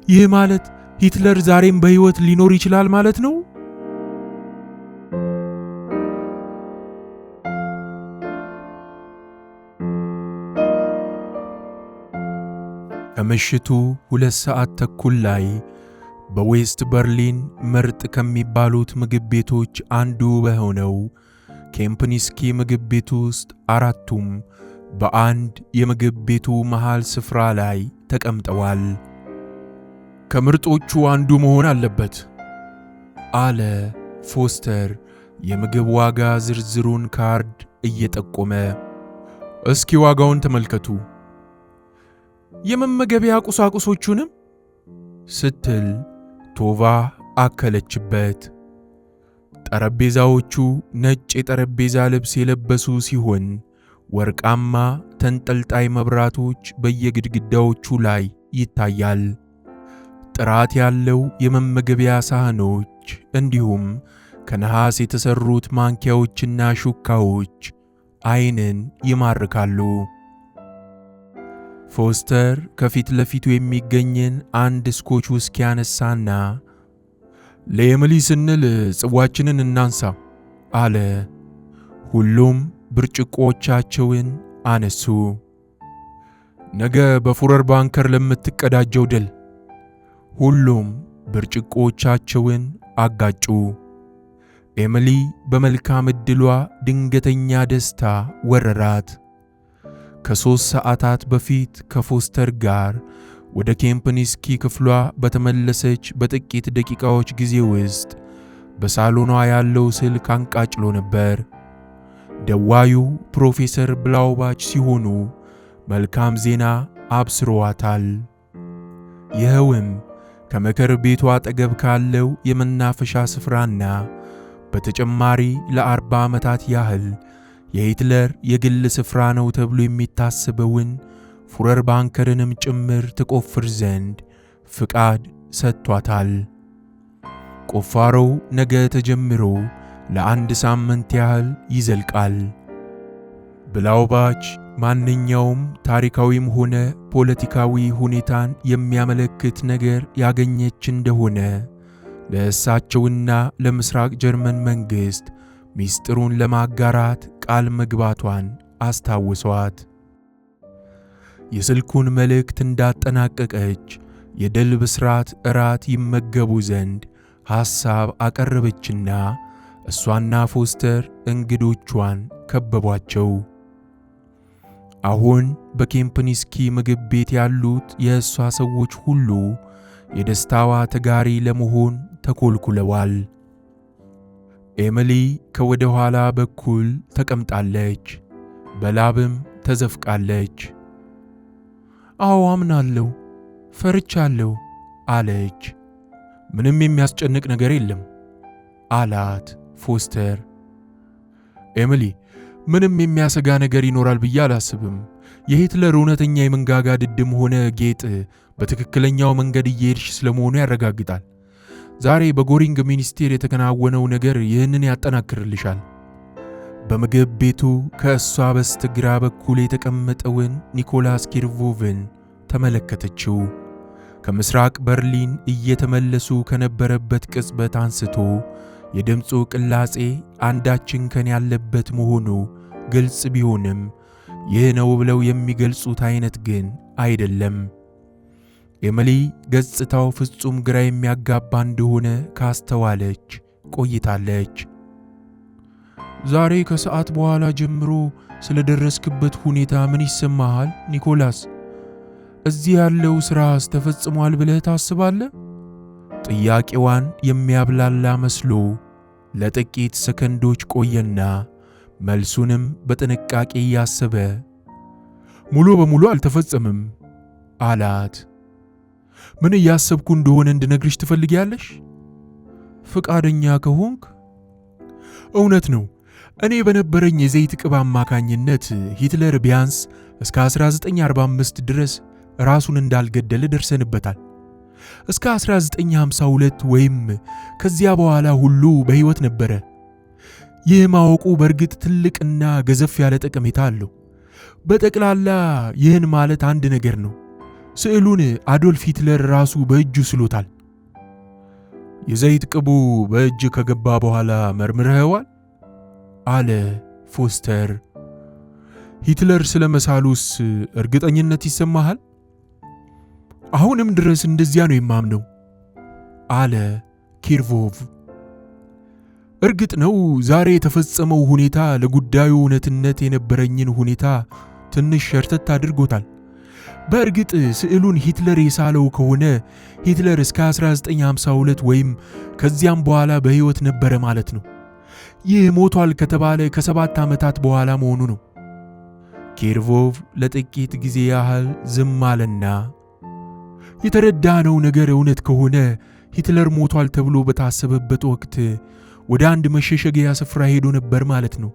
ይህ ማለት ሂትለር ዛሬም በሕይወት ሊኖር ይችላል ማለት ነው? ከምሽቱ 2 ሰዓት ተኩል ላይ በዌስት በርሊን ምርጥ ከሚባሉት ምግብ ቤቶች አንዱ በሆነው ኬምፕኒስኪ ምግብ ቤት ውስጥ አራቱም በአንድ የምግብ ቤቱ መሃል ስፍራ ላይ ተቀምጠዋል። ከምርጦቹ አንዱ መሆን አለበት አለ ፎስተር የምግብ ዋጋ ዝርዝሩን ካርድ እየጠቆመ። እስኪ ዋጋውን ተመልከቱ። የመመገቢያ ቁሳቁሶቹንም ስትል ቶቫ አከለችበት። ጠረጴዛዎቹ ነጭ የጠረጴዛ ልብስ የለበሱ ሲሆን ወርቃማ ተንጠልጣይ መብራቶች በየግድግዳዎቹ ላይ ይታያል። ጥራት ያለው የመመገቢያ ሳህኖች እንዲሁም ከነሐስ የተሰሩት ማንኪያዎችና ሹካዎች ዓይንን ይማርካሉ። ፎስተር ከፊት ለፊቱ የሚገኝን አንድ ስኮች ውስኪ ያነሳና ለኤሚሊ ስንል ጽዋችንን እናንሳ አለ። ሁሉም ብርጭቆቻቸውን አነሱ። ነገ በፉረር ባንከር ለምትቀዳጀው ድል። ሁሉም ብርጭቆቻቸውን አጋጩ። ኤሚሊ በመልካም ዕድሏ ድንገተኛ ደስታ ወረራት። ከ3 ሰዓታት በፊት ከፎስተር ጋር ወደ ኬምፕኒስኪ ክፍሏ በተመለሰች በጥቂት ደቂቃዎች ጊዜ ውስጥ በሳሎኗ ያለው ስልክ አንቃጭሎ ነበር። ደዋዩ ፕሮፌሰር ብላውባች ሲሆኑ መልካም ዜና አብስረዋታል። ይኸውም ከመከር ቤቱ አጠገብ ካለው የመናፈሻ ስፍራና በተጨማሪ ለ40 ዓመታት ያህል የሂትለር የግል ስፍራ ነው ተብሎ የሚታሰበውን ፉረር ባንከርንም ጭምር ትቆፍር ዘንድ ፍቃድ ሰጥቷታል። ቁፋሮው ነገ ተጀምሮ ለ1 ሳምንት ያህል ይዘልቃል። ብላውባች ማንኛውም ታሪካዊም ሆነ ፖለቲካዊ ሁኔታን የሚያመለክት ነገር ያገኘች እንደሆነ ለእሳቸውና ለምስራቅ ጀርመን መንግሥት ሚስጥሩን ለማጋራት ቃል መግባቷን አስታውሷት። የስልኩን መልእክት እንዳጠናቀቀች የድል ብስራት እራት ይመገቡ ዘንድ ሐሳብ አቀረበችና እሷና ፎስተር እንግዶቿን ከበቧቸው። አሁን በኬምፕኒስኪ ምግብ ቤት ያሉት የእሷ ሰዎች ሁሉ የደስታዋ ተጋሪ ለመሆን ተኮልኩለዋል። ኤሚሊ ከወደ ኋላ በኩል ተቀምጣለች። በላብም ተዘፍቃለች። አዎ አምናለሁ፣ ፈርቻለሁ አለች። ምንም የሚያስጨንቅ ነገር የለም አላት ፎስተር። ኤሚሊ፣ ምንም የሚያሰጋ ነገር ይኖራል ብዬ አላስብም። የሂትለር እውነተኛ የመንጋጋ ድድም ሆነ ጌጥ በትክክለኛው መንገድ እየሄድሽ ስለመሆኑ ያረጋግጣል። ዛሬ በጎሪንግ ሚኒስቴር የተከናወነው ነገር ይህንን ያጠናክርልሻል። በምግብ ቤቱ ከእሷ በስተግራ በኩል የተቀመጠውን ኒኮላስ ኪርቮቭን ተመለከተችው። ከምስራቅ በርሊን እየተመለሱ ከነበረበት ቅጽበት አንስቶ የድምፁ ቅላጼ አንዳች እንከን ያለበት መሆኑ ግልጽ ቢሆንም ይህ ነው ብለው የሚገልጹት አይነት ግን አይደለም። ኤሚሊ ገጽታው ፍጹም ግራ የሚያጋባ እንደሆነ ካስተዋለች ቆይታለች። ዛሬ ከሰዓት በኋላ ጀምሮ ስለደረስክበት ሁኔታ ምን ይሰማሃል ኒኮላስ? እዚህ ያለው ሥራስ ተፈጽሟል ብለህ ታስባለህ? ጥያቄዋን የሚያብላላ መስሎ ለጥቂት ሰከንዶች ቆየና መልሱንም በጥንቃቄ እያሰበ ሙሉ በሙሉ አልተፈጸመም አላት። ምን እያሰብኩ እንደሆነ እንድነግርሽ ትፈልጊያለሽ? ፍቃደኛ ከሆንክ። እውነት ነው። እኔ በነበረኝ የዘይት ቅብ አማካኝነት ሂትለር ቢያንስ እስከ 1945 ድረስ ራሱን እንዳልገደለ ደርሰንበታል። እስከ 1952 ወይም ከዚያ በኋላ ሁሉ በሕይወት ነበረ። ይህ ማወቁ በእርግጥ ትልቅና ገዘፍ ያለ ጠቀሜታ አለው። በጠቅላላ ይህን ማለት አንድ ነገር ነው። ስዕሉን አዶልፍ ሂትለር ራሱ በእጁ ስሎታል። የዘይት ቅቡ በእጅ ከገባ በኋላ መርምረኸዋል? አለ ፎስተር። ሂትለር ስለ መሳሉስ እርግጠኝነት ይሰማሃል? አሁንም ድረስ እንደዚያ ነው የማምነው አለ ኪርቮቭ። እርግጥ ነው ዛሬ የተፈጸመው ሁኔታ ለጉዳዩ እውነትነት የነበረኝን ሁኔታ ትንሽ ሸርተት አድርጎታል። በእርግጥ ስዕሉን ሂትለር የሳለው ከሆነ ሂትለር እስከ 1952 ወይም ከዚያም በኋላ በሕይወት ነበረ ማለት ነው። ይህ ሞቷል ከተባለ ከ7 ዓመታት በኋላ መሆኑ ነው። ኪርቮቭ ለጥቂት ጊዜ ያህል ዝም አለና የተረዳነው ነገር እውነት ከሆነ ሂትለር ሞቷል ተብሎ በታሰበበት ወቅት ወደ አንድ መሸሸጊያ ስፍራ ሄዶ ነበር ማለት ነው።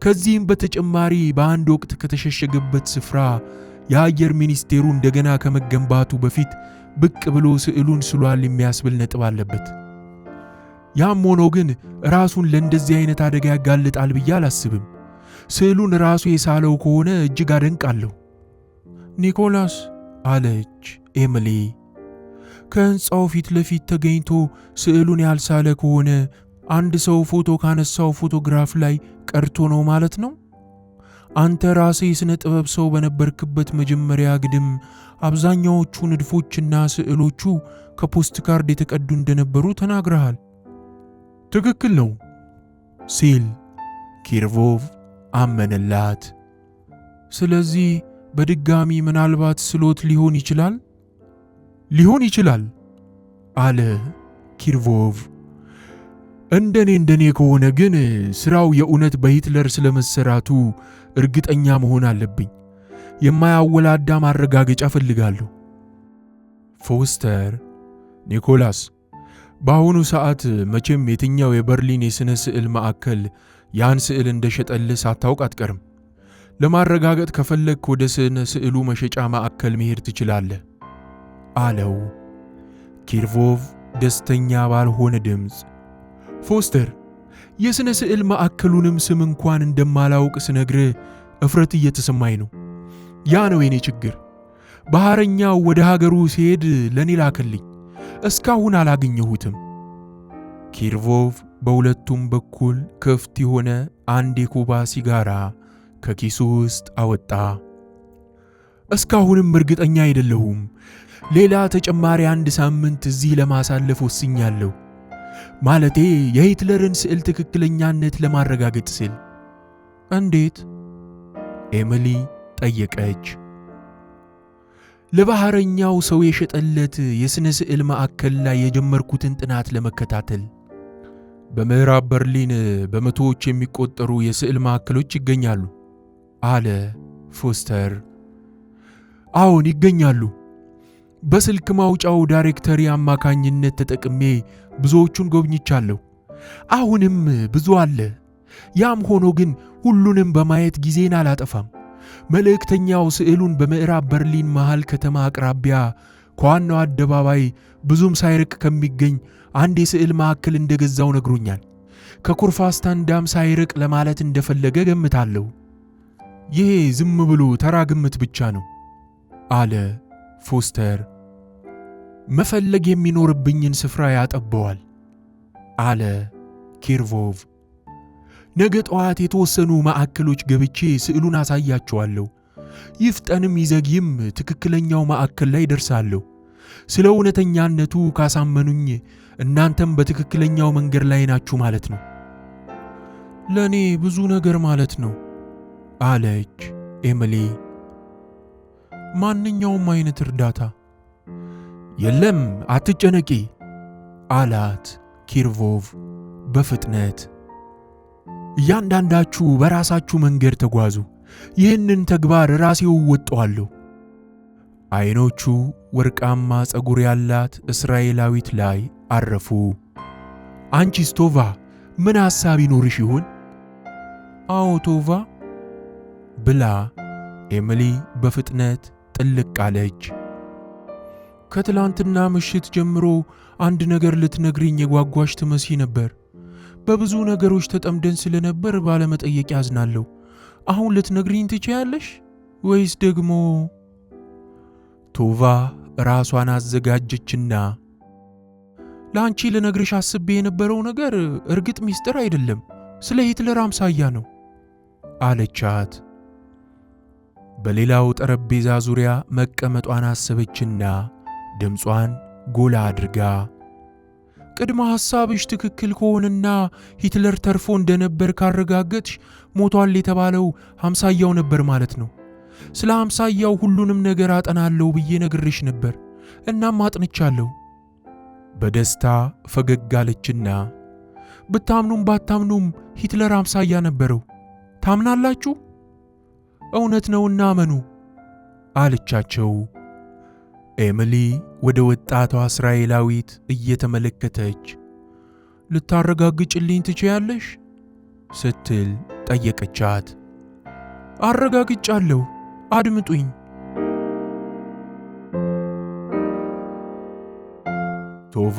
ከዚህም በተጨማሪ በአንድ ወቅት ከተሸሸገበት ስፍራ የአየር ሚኒስቴሩ እንደገና ከመገንባቱ በፊት ብቅ ብሎ ስዕሉን ስሏል የሚያስብል ነጥብ አለበት። ያም ሆኖ ግን ራሱን ለእንደዚህ አይነት አደጋ ያጋልጣል ብዬ አላስብም። ስዕሉን ራሱ የሳለው ከሆነ እጅግ አደንቃለሁ። ኒኮላስ አለች ኤሚሊ፣ ከሕንፃው ፊት ለፊት ተገኝቶ ስዕሉን ያልሳለ ከሆነ አንድ ሰው ፎቶ ካነሳው ፎቶግራፍ ላይ ቀርቶ ነው ማለት ነው? አንተ ራስህ የሥነ ጥበብ ሰው በነበርክበት መጀመሪያ ግድም አብዛኛዎቹ ንድፎችና ስዕሎቹ ከፖስት ካርድ የተቀዱ እንደነበሩ ተናግረሃል። ትክክል ነው ሲል ኪርቮቭ አመነላት። ስለዚህ በድጋሚ ምናልባት ስሎት ሊሆን ይችላል አለ ኪርቮቭ። እንደኔ ከሆነ ግን ስራው የእውነት በሂትለር ስለመሰራቱ እርግጠኛ መሆን አለብኝ። የማያወላዳ ማረጋገጫ ፈልጋለሁ። ፎስተር፣ ኒኮላስ፣ በአሁኑ ሰዓት መቼም የትኛው የበርሊን የሥነ ስዕል ማዕከል ያን ስዕል እንደሸጠልህ ሳታውቅ አትቀርም። ለማረጋገጥ ከፈለግክ ወደ ስነ ስዕሉ መሸጫ ማዕከል መሄድ ትችላለህ አለው ኪርቮቭ ደስተኛ ባልሆነ ድምፅ። ፎስተር፣ የሥነ ስዕል ማዕከሉንም ስም እንኳን እንደማላውቅ ስነግርህ እፍረት እየተሰማኝ ነው። ያ ነው የኔ ችግር። ባህረኛው ወደ ሀገሩ ሲሄድ ለኔ ላከልኝ፣ እስካሁን አላገኘሁትም። ኪርቮቭ በሁለቱም በኩል ክፍት የሆነ አንድ የኩባ ሲጋራ ከኪሱ ውስጥ አወጣ። እስካሁንም እርግጠኛ አይደለሁም። ሌላ ተጨማሪ 1 ሳምንት እዚህ ለማሳለፍ ወስኛለሁ። ማለቴ የሂትለርን ስዕል ትክክለኛነት ለማረጋገጥ ስል። እንዴት? ኤሚሊ ጠየቀች። ለባህረኛው ሰው የሸጠለት የሥነ ስዕል ማዕከል ላይ የጀመርኩትን ጥናት ለመከታተል። በምዕራብ በርሊን በመቶዎች የሚቆጠሩ የስዕል ማዕከሎች ይገኛሉ አለ ፎስተር አዎን ይገኛሉ። በስልክ ማውጫው ዳይሬክተሪ አማካኝነት ተጠቅሜ ብዙዎቹን ጎብኝቻለሁ። አሁንም ብዙ አለ። ያም ሆኖ ግን ሁሉንም በማየት ጊዜን አላጠፋም። መልእክተኛው ስዕሉን በምዕራብ በርሊን መሃል ከተማ አቅራቢያ ከዋናው አደባባይ ብዙም ሳይርቅ ከሚገኝ አንድ የስዕል ማዕከል እንደገዛው ነግሮኛል። ከኩርፋስታንዳም ሳይርቅ ለማለት እንደፈለገ ገምታለሁ። ይሄ ዝም ብሎ ተራ ግምት ብቻ ነው አለ ፎስተር። መፈለግ የሚኖርብኝን ስፍራ ያጠበዋል አለ ኪርቮቭ። ነገ ጠዋት የተወሰኑ ማዕከሎች ገብቼ ስዕሉን አሳያቸዋለሁ። ይፍጠንም ይዘግይም ትክክለኛው ማዕከል ላይ ደርሳለሁ። ስለ እውነተኛነቱ ካሳመኑኝ እናንተም በትክክለኛው መንገድ ላይ ናችሁ ማለት ነው። ለእኔ ብዙ ነገር ማለት ነው አለች ኤሚሊ። ማንኛውም አይነት እርዳታ? የለም አትጨነቂ አላት ኪርቮቭ በፍጥነት። እያንዳንዳችሁ በራሳችሁ መንገድ ተጓዙ። ይህንን ተግባር ራሴው እወጣዋለሁ። አይኖቹ ወርቃማ ጸጉር ያላት እስራኤላዊት ላይ አረፉ። አንቺስ ቶቫ ምን ሐሳብ ይኖርሽ ይሆን? አዎ ቶቫ ብላ ኤሚሊ በፍጥነት ጥልቅ አለች። ከትላንትና ምሽት ጀምሮ አንድ ነገር ልትነግሪኝ የጓጓሽ ትመስይ ነበር። በብዙ ነገሮች ተጠምደን ስለነበር ባለመጠየቅ ያዝናለሁ። አሁን ልትነግሪኝ ትችያለሽ ወይስ ደግሞ? ቶቫ ራሷን አዘጋጀችና ለአንቺ ልነግርሽ አስቤ የነበረው ነገር እርግጥ ሚስጥር አይደለም፣ ስለ ሂትለር አምሳያ ነው አለቻት። በሌላው ጠረጴዛ ዙሪያ መቀመጧን አሰበችና ድምጿን ጎላ አድርጋ ቅድመ ሐሳብሽ ትክክል ከሆነና ሂትለር ተርፎ እንደነበር ካረጋገጥሽ ሞቷል የተባለው አምሳያው ነበር ማለት ነው። ስለ አምሳያው ሁሉንም ነገር አጠናለሁ ብዬ ነግሬሽ ነበር። እናም አጥንቻለሁ። በደስታ ፈገግ አለችና ብታምኑም ባታምኑም ሂትለር አምሳያ ነበረው። ታምናላችሁ? እውነት ነውና አመኑ አለቻቸው። ኤሚሊ ወደ ወጣቷ እስራኤላዊት እየተመለከተች ልታረጋግጭልኝ ትችያለሽ ስትል ጠየቀቻት። አረጋግጫለሁ፣ አድምጡኝ። ቶቫ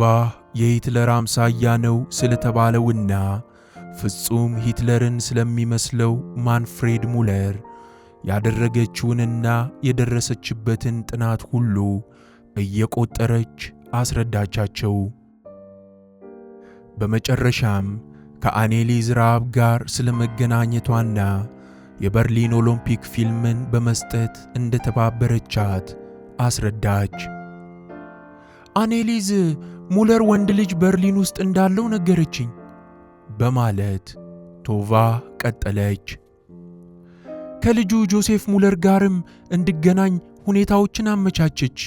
የሂትለር አምሳያ ነው ስለተባለውና ፍጹም ሂትለርን ስለሚመስለው ማንፍሬድ ሙለር ያደረገችውንና የደረሰችበትን ጥናት ሁሉ እየቆጠረች አስረዳቻቸው። በመጨረሻም ከአኔሊዝ ራብ ጋር ስለመገናኘቷና የበርሊን ኦሎምፒክ ፊልምን በመስጠት እንደተባበረቻት አስረዳች። አኔሊዝ ሙለር ወንድ ልጅ በርሊን ውስጥ እንዳለው ነገረችኝ በማለት ቶቫ ቀጠለች። ከልጁ ጆሴፍ ሙለር ጋርም እንድገናኝ ሁኔታዎችን አመቻቸች።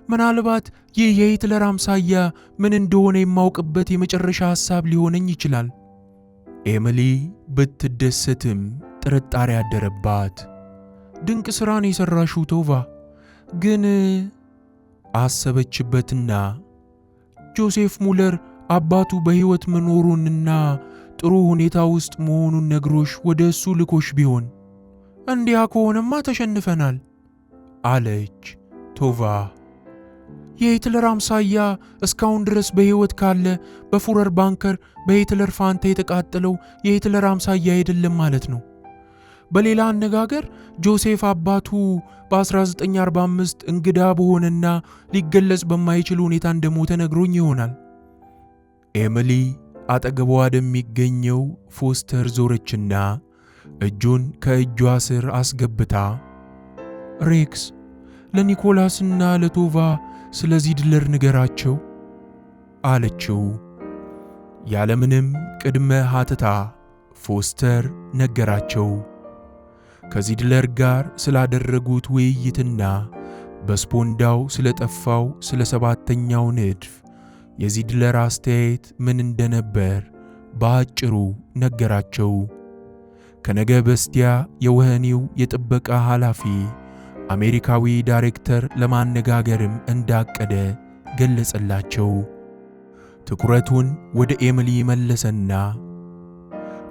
ምናልባት ይህ የሂትለር አምሳያ ምን እንደሆነ የማውቅበት የመጨረሻ ሐሳብ ሊሆነኝ ይችላል። ኤሚሊ ብትደሰትም ጥርጣሬ አደረባት። ድንቅ ሥራን የሠራሽው ቶቫ፣ ግን አሰበችበትና ጆሴፍ ሙለር አባቱ በሕይወት መኖሩንና ጥሩ ሁኔታ ውስጥ መሆኑን ነግሮሽ ወደ እሱ ልኮሽ ቢሆን? እንዲያ ከሆነማ ተሸንፈናል አለች ቶቫ። የሂትለር አምሳያ እስካሁን ድረስ በሕይወት ካለ በፉረር ባንከር በሂትለር ፋንታ የተቃጠለው የሂትለር አምሳያ አይደለም ማለት ነው። በሌላ አነጋገር ጆሴፍ አባቱ በ1945 እንግዳ በሆነና ሊገለጽ በማይችል ሁኔታ እንደሞተ ነግሮኝ ይሆናል። ኤሚሊ አጠገቧ ወደሚገኘው ፎስተር ዞረችና እጁን ከእጇ ስር አስገብታ ሬክስ፣ ለኒኮላስና ለቶቫ ስለዚህ ሂትለር ንገራቸው አለችው። ያለምንም ቅድመ ሐተታ ፎስተር ነገራቸው። ከሂትለር ጋር ስላደረጉት ውይይትና በስፖንዳው ስለጠፋው ስለ ሰባተኛው ንድፍ የሂትለር አስተያየት ምን እንደነበር በአጭሩ ነገራቸው። ከነገ በስቲያ የወህኒው የጥበቃ ኃላፊ አሜሪካዊ ዳይሬክተር ለማነጋገርም እንዳቀደ ገለጸላቸው። ትኩረቱን ወደ ኤሚሊ መለሰና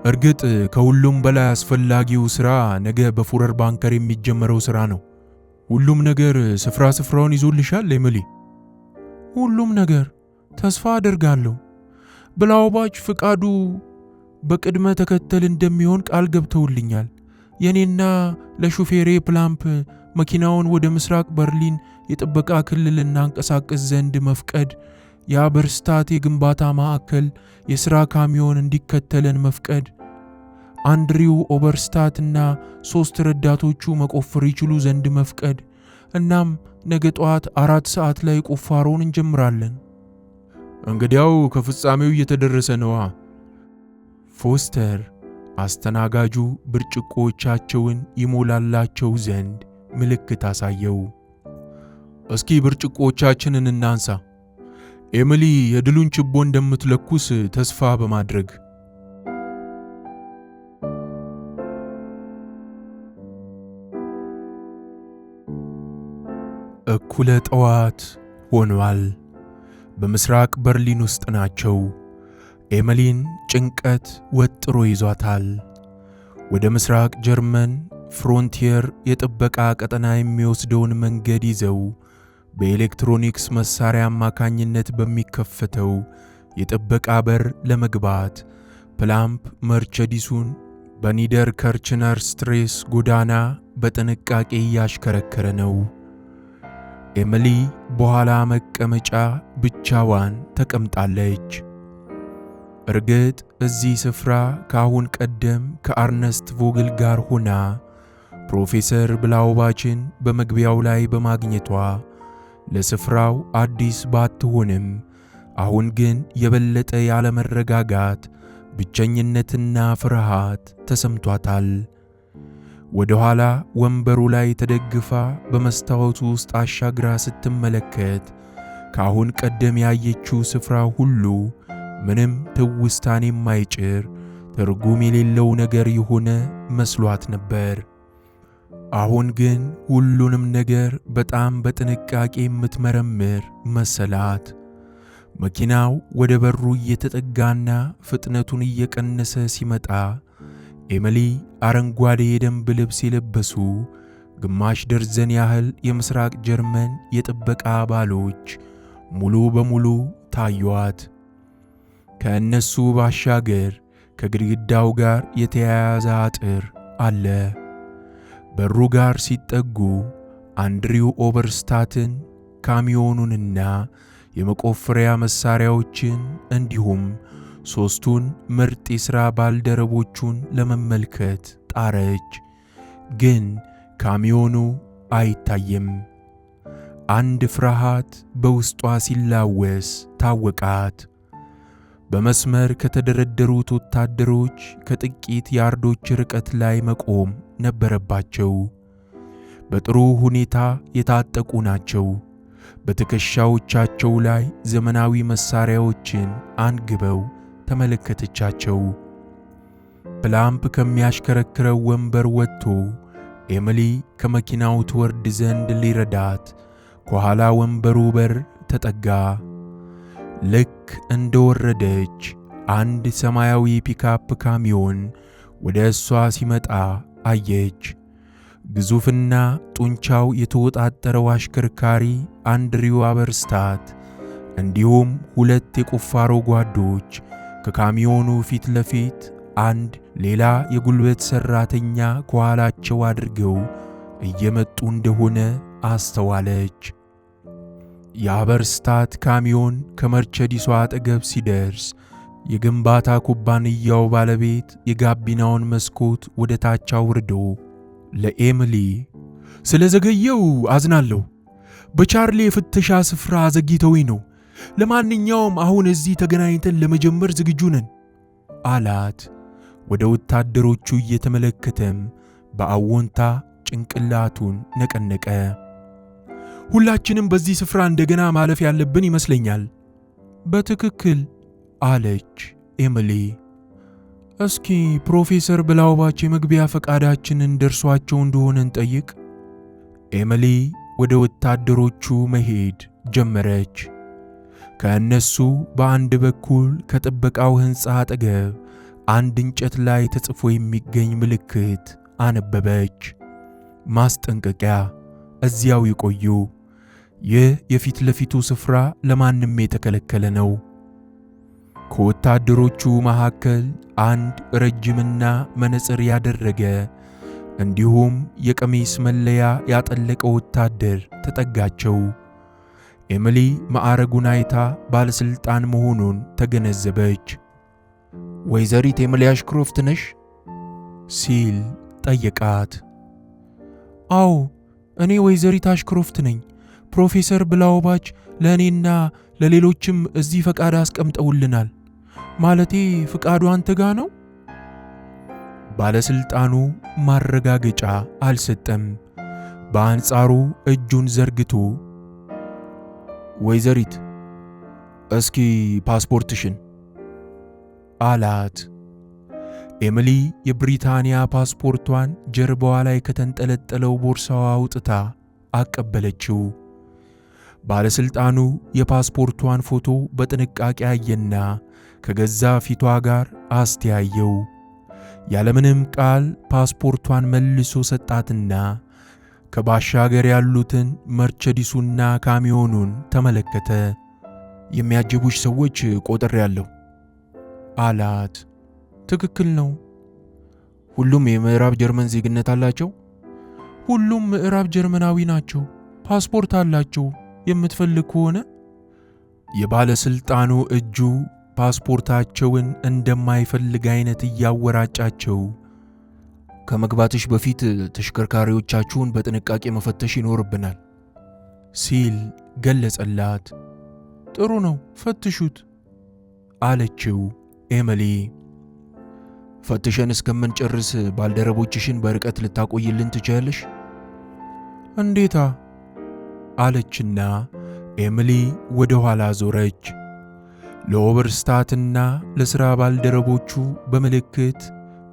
እርግጥ ከሁሉም በላይ አስፈላጊው ሥራ ነገ በፉረር ባንከር የሚጀመረው ሥራ ነው። ሁሉም ነገር ስፍራውን ይዞልሻል ኤሚሊ? ሁሉም ነገር ተስፋ አደርጋለሁ። ብላውባች ፍቃዱ በቅድመ ተከተል እንደሚሆን ቃል ገብተውልኛል። የኔና ለሹፌሬ ፕላምፕ መኪናውን ወደ ምስራቅ በርሊን የጥበቃ ክልል እናንቀሳቀስ ዘንድ መፍቀድ፣ የአበርስታት የግንባታ ማዕከል የሥራ ካሚዮን እንዲከተለን መፍቀድ፣ አንድሪው ኦበርስታትና 3 ረዳቶቹ መቆፈር ይችሉ ዘንድ መፍቀድ፣ እናም ነገ ጠዋት 4 ሰዓት ላይ ቁፋሮውን እንጀምራለን። እንግዲያው ከፍጻሜው እየተደረሰ ነዋ። ፎስተር አስተናጋጁ ብርጭቆቻቸውን ይሞላላቸው ዘንድ ምልክት አሳየው። እስኪ ብርጭቆቻችንን እናንሳ፣ ኤሚሊ የድሉን ችቦ እንደምትለኩስ ተስፋ በማድረግ። እኩለ ጠዋት ሆኗል። በምስራቅ በርሊን ውስጥ ናቸው። ኤሚሊን ጭንቀት ወጥሮ ይዟታል። ወደ ምስራቅ ጀርመን ፍሮንቲየር የጥበቃ ቀጠና የሚወስደውን መንገድ ይዘው በኤሌክትሮኒክስ መሳሪያ አማካኝነት በሚከፈተው የጥበቃ በር ለመግባት ፕላምፕ መርቸዲሱን በኒደር ከርችነር ስትሬስ ጎዳና በጥንቃቄ እያሽከረከረ ነው። ኤሚሊ በኋላ መቀመጫ ብቻዋን ተቀምጣለች። እርግጥ እዚህ ስፍራ ከአሁን ቀደም ከአርነስት ቮግል ጋር ሆና ፕሮፌሰር ብላውባችን በመግቢያው ላይ በማግኘቷ ለስፍራው አዲስ ባትሆንም አሁን ግን የበለጠ ያለመረጋጋት፣ ብቸኝነትና ፍርሃት ተሰምቷታል። ወደ ኋላ ወንበሩ ላይ ተደግፋ በመስታወቱ ውስጥ አሻግራ ስትመለከት ከአሁን ቀደም ያየችው ስፍራ ሁሉ ምንም ትውስታን የማይጭር ትርጉም የሌለው ነገር የሆነ መስሏት ነበር። አሁን ግን ሁሉንም ነገር በጣም በጥንቃቄ የምትመረምር መሰላት። መኪናው ወደ በሩ እየተጠጋና ፍጥነቱን እየቀነሰ ሲመጣ ኤሚሊ አረንጓዴ የደንብ ልብስ የለበሱ ግማሽ ደርዘን ያህል የምስራቅ ጀርመን የጥበቃ አባሎች ሙሉ በሙሉ ታዩአት። ከእነሱ ባሻገር ከግድግዳው ጋር የተያያዘ አጥር አለ። በሩ ጋር ሲጠጉ አንድሪው ኦበርስታትን፣ ካሚዮኑንና የመቆፈሪያ መሳሪያዎችን እንዲሁም 3ቱን ምርጥ የሥራ ባልደረቦቹን ለመመልከት ጣረች። ግን ካሚዮኑ አይታይም። አንድ ፍርሃት በውስጧ ሲላወስ ታወቃት። በመስመር ከተደረደሩት ወታደሮች ከጥቂት ያርዶች ርቀት ላይ መቆም ነበረባቸው። በጥሩ ሁኔታ የታጠቁ ናቸው። በትከሻዎቻቸው ላይ ዘመናዊ መሳሪያዎችን አንግበው ተመለከተቻቸው። ፕላምፕ ከሚያሽከረክረው ወንበር ወጥቶ ኤሚሊ ከመኪናው ትወርድ ዘንድ ሊረዳት ከኋላ ወንበሩ በር ተጠጋ። ልክ እንደወረደች አንድ ሰማያዊ ፒካፕ ካሚዮን ወደ እሷ ሲመጣ አየች። ግዙፍና ጡንቻው የተወጣጠረው አሽከርካሪ አንድሪው አበርስታት እንዲሁም 2 የቁፋሮ ጓዶች ከካሚዮኑ ፊት ለፊት አንድ ሌላ የጉልበት ሰራተኛ ከኋላቸው አድርገው እየመጡ እንደሆነ አስተዋለች። የአበርስታት ካሚዮን ከመርቸዲሷ አጠገብ ሲደርስ የግንባታ ኩባንያው ባለቤት የጋቢናውን መስኮት ወደ ታች አውርዶ ለኤሚሊ ስለዘገየው አዝናለሁ፣ በቻርሊ የፍተሻ ስፍራ ዘግይተውኝ ነው። ለማንኛውም አሁን እዚህ ተገናኝተን ለመጀመር ዝግጁ ነን አላት። ወደ ወታደሮቹ እየተመለከተም በአዎንታ ጭንቅላቱን ነቀነቀ። ሁላችንም በዚህ ስፍራ እንደገና ማለፍ ያለብን ይመስለኛል። በትክክል አለች ኤሚሊ። እስኪ ፕሮፌሰር ብላውባች የመግቢያ ፈቃዳችንን ደርሷቸው እንደሆነ እንጠይቅ። ኤሚሊ ወደ ወታደሮቹ መሄድ ጀመረች። ከእነሱ በአንድ በኩል ከጥበቃው ሕንፃ አጠገብ አንድ እንጨት ላይ ተጽፎ የሚገኝ ምልክት አነበበች። ማስጠንቀቂያ፣ እዚያው ይቆዩ። ይህ የፊት ለፊቱ ስፍራ ለማንም የተከለከለ ነው። ከወታደሮቹ መካከል አንድ ረጅምና መነጽር ያደረገ እንዲሁም የቀሚስ መለያ ያጠለቀ ወታደር ተጠጋቸው። ኤሚሊ ማዕረጉን አይታ ባለስልጣን መሆኑን ተገነዘበች። ወይዘሪት ኤሚሊ አሽክሮፍት ነሽ? ሲል ጠየቃት። አዎ፣ እኔ ወይዘሪት አሽክሮፍት ነኝ። ፕሮፌሰር ብላውባች ለእኔና ለሌሎችም እዚህ ፈቃድ አስቀምጠውልናል። ማለቴ ፍቃዱ አንተ ጋ ነው? ባለስልጣኑ ማረጋገጫ አልሰጠም። በአንጻሩ እጁን ዘርግቶ ወይዘሪት፣ እስኪ ፓስፖርትሽን አላት። ኤሚሊ የብሪታንያ ፓስፖርቷን ጀርባዋ ላይ ከተንጠለጠለው ቦርሳዋ አውጥታ አቀበለችው። ባለስልጣኑ የፓስፖርቷን ፎቶ በጥንቃቄ አየና ከገዛ ፊቷ ጋር አስተያየው። ያለምንም ቃል ፓስፖርቷን መልሶ ሰጣትና ከባሻገር ያሉትን መርቸዲሱና ካሚዮኑን ተመለከተ። የሚያጅቡሽ ሰዎች ቆጥሬያለሁ አላት። ትክክል ነው። ሁሉም የምዕራብ ጀርመን ዜግነት አላቸው? ሁሉም ምዕራብ ጀርመናዊ ናቸው። ፓስፖርት አላቸው። የምትፈልግ ከሆነ የባለስልጣኑ እጁ ፓስፖርታቸውን እንደማይፈልግ አይነት እያወራጫቸው ከመግባትሽ በፊት ተሽከርካሪዎቻችሁን በጥንቃቄ መፈተሽ ይኖርብናል ሲል ገለጸላት። ጥሩ ነው፣ ፈትሹት አለችው ኤሚሊ። ፈትሸን እስከምንጨርስ ባልደረቦችሽን በርቀት ልታቆይልን ትችያለሽ? እንዴታ አለችና ኤሚሊ ወደ ኋላ ዞረች። ለኦበርስታትና ለሥራ ባልደረቦቹ በምልክት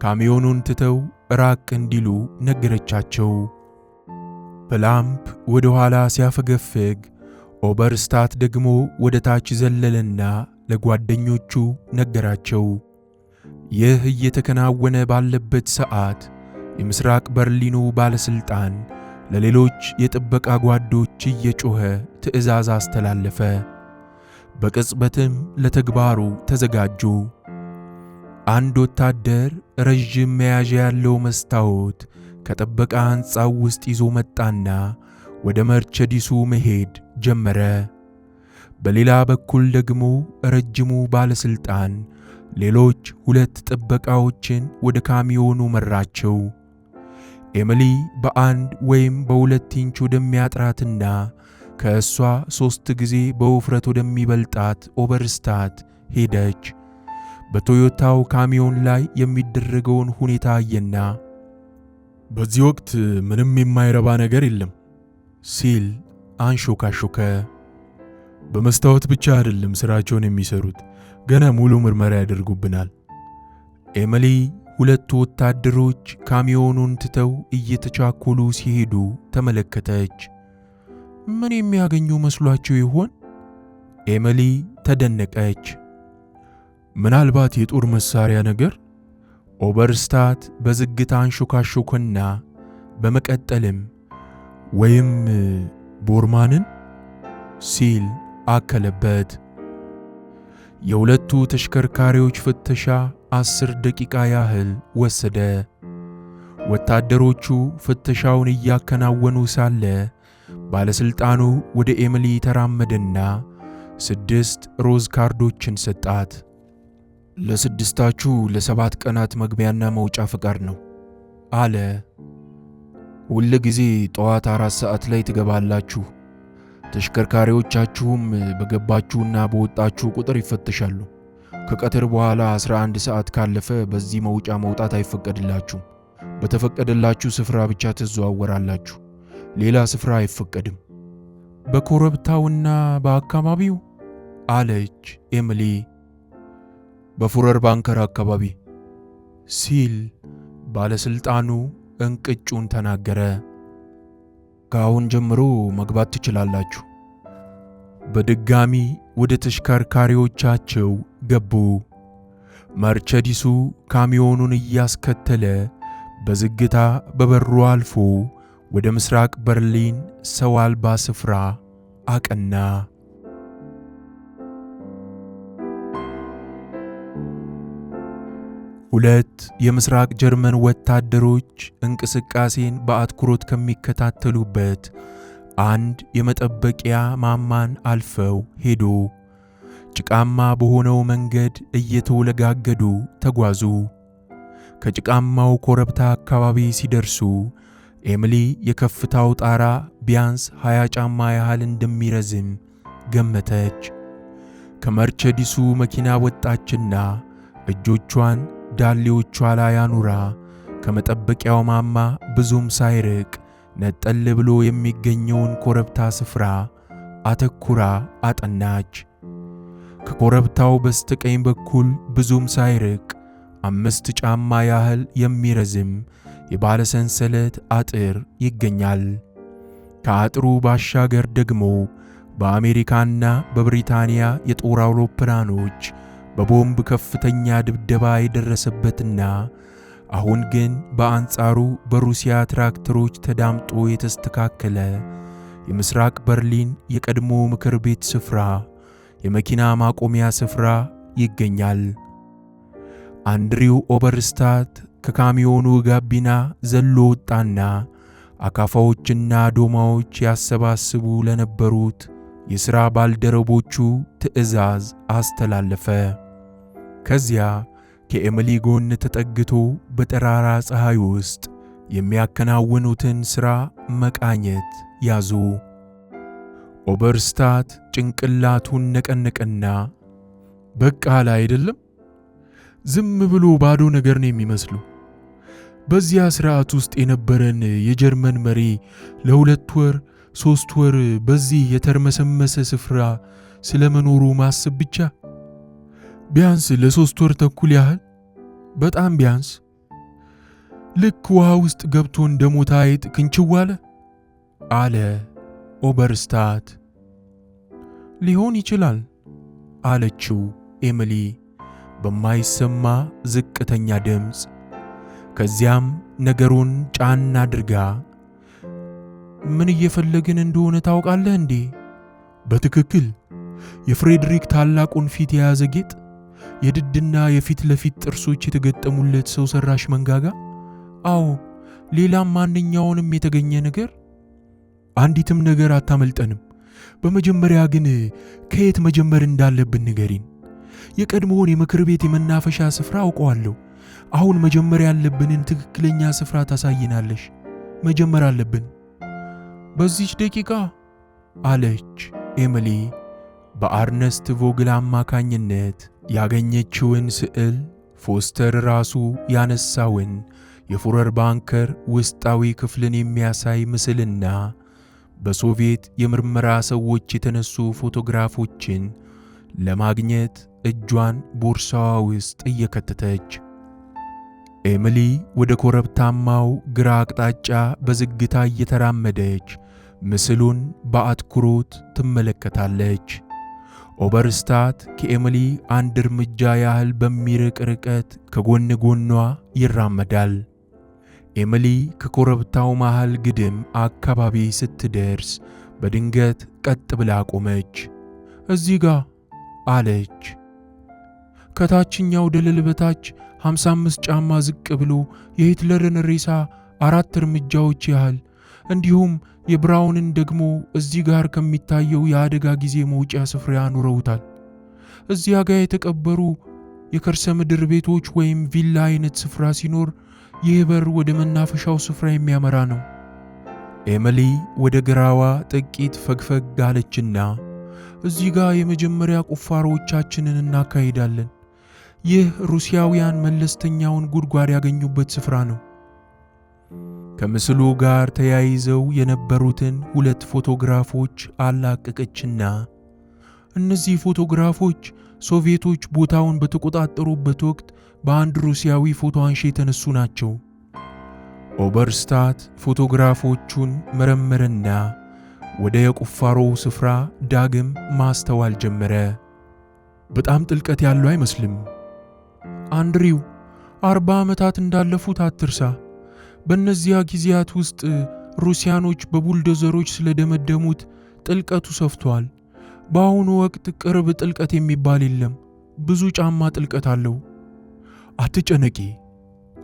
ካሚዮኑን ትተው ራቅ እንዲሉ ነገረቻቸው። ፕላምፕ ወደ ኋላ ሲያፈገፍግ ኦበርስታት ደግሞ ወደ ታች ዘለለና ለጓደኞቹ ነገራቸው። ይህ እየተከናወነ ባለበት ሰዓት የምስራቅ በርሊኑ ባለስልጣን ለሌሎች የጥበቃ ጓዶች እየጮኸ ትዕዛዝ አስተላለፈ። በቅጽበትም ለተግባሩ ተዘጋጁ። አንድ ወታደር ረዥም መያዣ ያለው መስታወት ከጥበቃ ሕንፃው ውስጥ ይዞ መጣና ወደ መርቸዲሱ መሄድ ጀመረ። በሌላ በኩል ደግሞ ረጅሙ ባለስልጣን ሌሎች ሁለት ጥበቃዎችን ወደ ካሚዮኑ መራቸው። ኤሚሊ በአንድ ወይም በሁለት ኢንች ወደሚያጥራትና ከእሷ 3 ጊዜ በውፍረት ወደሚበልጣት ኦበርስታት ሄደች። በቶዮታው ካሚዮን ላይ የሚደረገውን ሁኔታ አየና በዚህ ወቅት ምንም የማይረባ ነገር የለም ሲል አንሾካሾከ። በመስታወት ብቻ አይደለም ስራቸውን የሚሰሩት፣ ገና ሙሉ ምርመራ ያደርጉብናል። ኤሚሊ ሁለቱ ወታደሮች ካሚዮኑን ትተው እየተቻኮሉ ሲሄዱ ተመለከተች። ምን የሚያገኙ መስሏቸው ይሆን? ኤሚሊ ተደነቀች። ምናልባት የጦር መሳሪያ ነገር? ኦበርስታት በዝግታ አንሾካሾከና በመቀጠልም ወይም ቦርማንን ሲል አከለበት። የሁለቱ ተሽከርካሪዎች ፍተሻ 10 ደቂቃ ያህል ወሰደ። ወታደሮቹ ፍተሻውን እያከናወኑ ሳለ ባለስልጣኑ ወደ ኤሚሊ ተራመደና 6 ሮዝ ካርዶችን ሰጣት። ለስድስታችሁ ለ7 ቀናት መግቢያና መውጫ ፈቃድ ነው አለ። ሁል ጊዜ ጠዋት 4 ሰዓት ላይ ትገባላችሁ። ተሽከርካሪዎቻችሁም በገባችሁና በወጣችሁ ቁጥር ይፈተሻሉ። ከቀትር በኋላ 11 ሰዓት ካለፈ በዚህ መውጫ መውጣት አይፈቀድላችሁም። በተፈቀደላችሁ ስፍራ ብቻ ትዘዋወራላችሁ። ሌላ ስፍራ አይፈቀድም። በኮረብታውና በአካባቢው አለች ኤሚሊ። በፉረር ባንከር አካባቢ ሲል ባለስልጣኑ እንቅጩን ተናገረ። ከአሁን ጀምሮ መግባት ትችላላችሁ። በድጋሚ ወደ ተሽከርካሪዎቻቸው ገቡ። መርቸዲሱ ካሚዮኑን እያስከተለ በዝግታ በበሩ አልፎ ወደ ምስራቅ በርሊን ሰው አልባ ስፍራ አቀና። ሁለት የምስራቅ ጀርመን ወታደሮች እንቅስቃሴን በአትኩሮት ከሚከታተሉበት አንድ የመጠበቂያ ማማን አልፈው ሄዱ። ጭቃማ በሆነው መንገድ እየተወለጋገዱ ተጓዙ። ከጭቃማው ኮረብታ አካባቢ ሲደርሱ ኤሚሊ የከፍታው ጣራ ቢያንስ 20 ጫማ ያህል እንደሚረዝም ገመተች። ከመርቸዲሱ መኪና ወጣችና እጆቿን ዳሌዎቿ ላይ አኑራ ከመጠበቂያው ማማ ብዙም ሳይርቅ ነጠል ብሎ የሚገኘውን ኮረብታ ስፍራ አተኩራ አጠናች። ከኮረብታው በስተቀኝ በኩል ብዙም ሳይርቅ 5 ጫማ ያህል የሚረዝም የባለ ሰንሰለት አጥር ይገኛል። ከአጥሩ ባሻገር ደግሞ በአሜሪካና በብሪታንያ የጦር አውሮፕላኖች በቦምብ ከፍተኛ ድብደባ የደረሰበትና አሁን ግን በአንጻሩ በሩሲያ ትራክተሮች ተዳምጦ የተስተካከለ የምስራቅ በርሊን የቀድሞ ምክር ቤት ስፍራ፣ የመኪና ማቆሚያ ስፍራ ይገኛል። አንድሪው ኦበርስታት ከካሚዮኑ ጋቢና ዘሎ ወጣና አካፋዎችና ዶማዎች ያሰባስቡ ለነበሩት የሥራ ባልደረቦቹ ትዕዛዝ አስተላለፈ። ከዚያ ከኤሚሊ ጎን ተጠግቶ በጠራራ ፀሐይ ውስጥ የሚያከናውኑትን ሥራ መቃኘት ያዙ። ኦበርስታት ጭንቅላቱን ነቀነቀና በቃ ላይ አይደለም፣ ዝም ብሎ ባዶ ነገር ነው የሚመስለው። በዚያ ሥርዓት ውስጥ የነበረን የጀርመን መሪ ለ2 ወር 3 ወር በዚህ የተርመሰመሰ ስፍራ ስለመኖሩ ማሰብ ብቻ ቢያንስ ለ3 ወር ተኩል ያህል በጣም ቢያንስ ልክ ውሃ ውስጥ ገብቶ እንደሞተ አይጥ ክንችዋለ አለ ኦበርስታት። ሊሆን ይችላል አለችው ኤሚሊ በማይሰማ ዝቅተኛ ድምፅ። ከዚያም ነገሩን ጫን አድርጋ ምን እየፈለግን እንደሆነ ታውቃለህ እንዴ? በትክክል የፍሬድሪክ ታላቁን ፊት የያዘ ጌጥ፣ የድድና የፊት ለፊት ጥርሶች የተገጠሙለት ሰው ሰራሽ መንጋጋ። አዎ፣ ሌላም ማንኛውንም የተገኘ ነገር። አንዲትም ነገር አታመልጠንም። በመጀመሪያ ግን ከየት መጀመር እንዳለብን ንገሪን። የቀድሞውን የምክር ቤት የመናፈሻ ስፍራ አውቀዋለሁ። አሁን መጀመር ያለብንን ትክክለኛ ስፍራ ታሳይናለሽ። መጀመር አለብን በዚች ደቂቃ አለች ኤሚሊ በአርነስት ቮግል አማካኝነት ያገኘችውን ስዕል፣ ፎስተር ራሱ ያነሳውን የፉረር ባንከር ውስጣዊ ክፍልን የሚያሳይ ምስልና በሶቪየት የምርመራ ሰዎች የተነሱ ፎቶግራፎችን ለማግኘት እጇን ቦርሳዋ ውስጥ እየከተተች ኤሚሊ ወደ ኮረብታማው ግራ አቅጣጫ በዝግታ እየተራመደች ምስሉን በአትኩሮት ትመለከታለች። ኦበርስታት ከኤሚሊ 1 እርምጃ ያህል በሚርቅ ርቀት ከጎን ጎኗ ይራመዳል። ኤሚሊ ከኮረብታው መሃል ግድም አካባቢ ስትደርስ በድንገት ቀጥ ብላ ቆመች። እዚህ ጋር አለች። ከታችኛው ደለል በታች 55 ጫማ ዝቅ ብሎ የሂትለርን ሬሳ 4 እርምጃዎች ያህል እንዲሁም የብራውንን ደግሞ እዚህ ጋር ከሚታየው የአደጋ ጊዜ መውጫ ስፍራ ያኑረውታል። እዚያ ጋር የተቀበሩ የከርሰ ምድር ቤቶች ወይም ቪላ አይነት ስፍራ ሲኖር ይህ በር ወደ መናፈሻው ስፍራ የሚያመራ ነው። ኤሚሊ ወደ ግራዋ ጥቂት ፈግፈግ አለችና እዚህ ጋር የመጀመሪያ ቁፋሮቻችንን እናካሂዳለን። ይህ ሩሲያውያን መለስተኛውን ጉድጓድ ያገኙበት ስፍራ ነው። ከምስሉ ጋር ተያይዘው የነበሩትን 2 ፎቶግራፎች አላቀቀችና እነዚህ ፎቶግራፎች ሶቪየቶች ቦታውን በተቆጣጠሩበት ወቅት በአንድ ሩሲያዊ ፎቶ አንሺ የተነሱ ናቸው። ኦበርስታት ፎቶግራፎቹን መረመረና ወደ የቁፋሮው ስፍራ ዳግም ማስተዋል ጀመረ። በጣም ጥልቀት ያለው አይመስልም። አንድሪው 40 ዓመታት እንዳለፉት አትርሳ። በእነዚያ ጊዜያት ውስጥ ሩሲያኖች በቡልዶዘሮች ስለደመደሙት ጥልቀቱ ሰፍቷል። በአሁኑ ወቅት ቅርብ ጥልቀት የሚባል የለም። ብዙ ጫማ ጥልቀት አለው። አትጨነቂ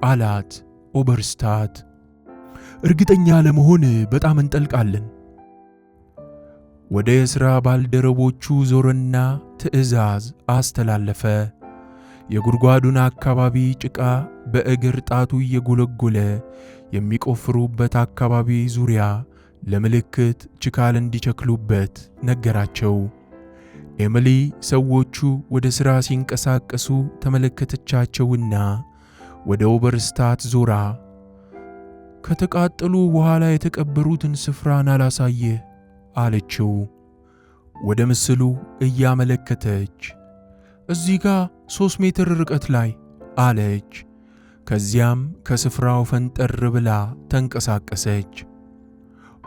አላት ኦበርስታት። እርግጠኛ ለመሆን በጣም እንጠልቃለን። ወደ የሥራ ባልደረቦቹ ዞረና ትዕዛዝ አስተላለፈ። የጉድጓዱን አካባቢ ጭቃ በእግር ጣቱ እየጎለጎለ የሚቆፍሩበት አካባቢ ዙሪያ ለምልክት ችካል እንዲቸክሉበት ነገራቸው። ኤሚሊ ሰዎቹ ወደ ሥራ ሲንቀሳቀሱ ተመለከተቻቸውና ወደ ኦበርስታት ዞራ ከተቃጠሉ በኋላ የተቀበሩትን ስፍራን አላሳየህ አለችው። ወደ ምስሉ እያመለከተች እዚህ ጋር 3 ሜትር ርቀት ላይ አለች። ከዚያም ከስፍራው ፈንጠር ብላ ተንቀሳቀሰች።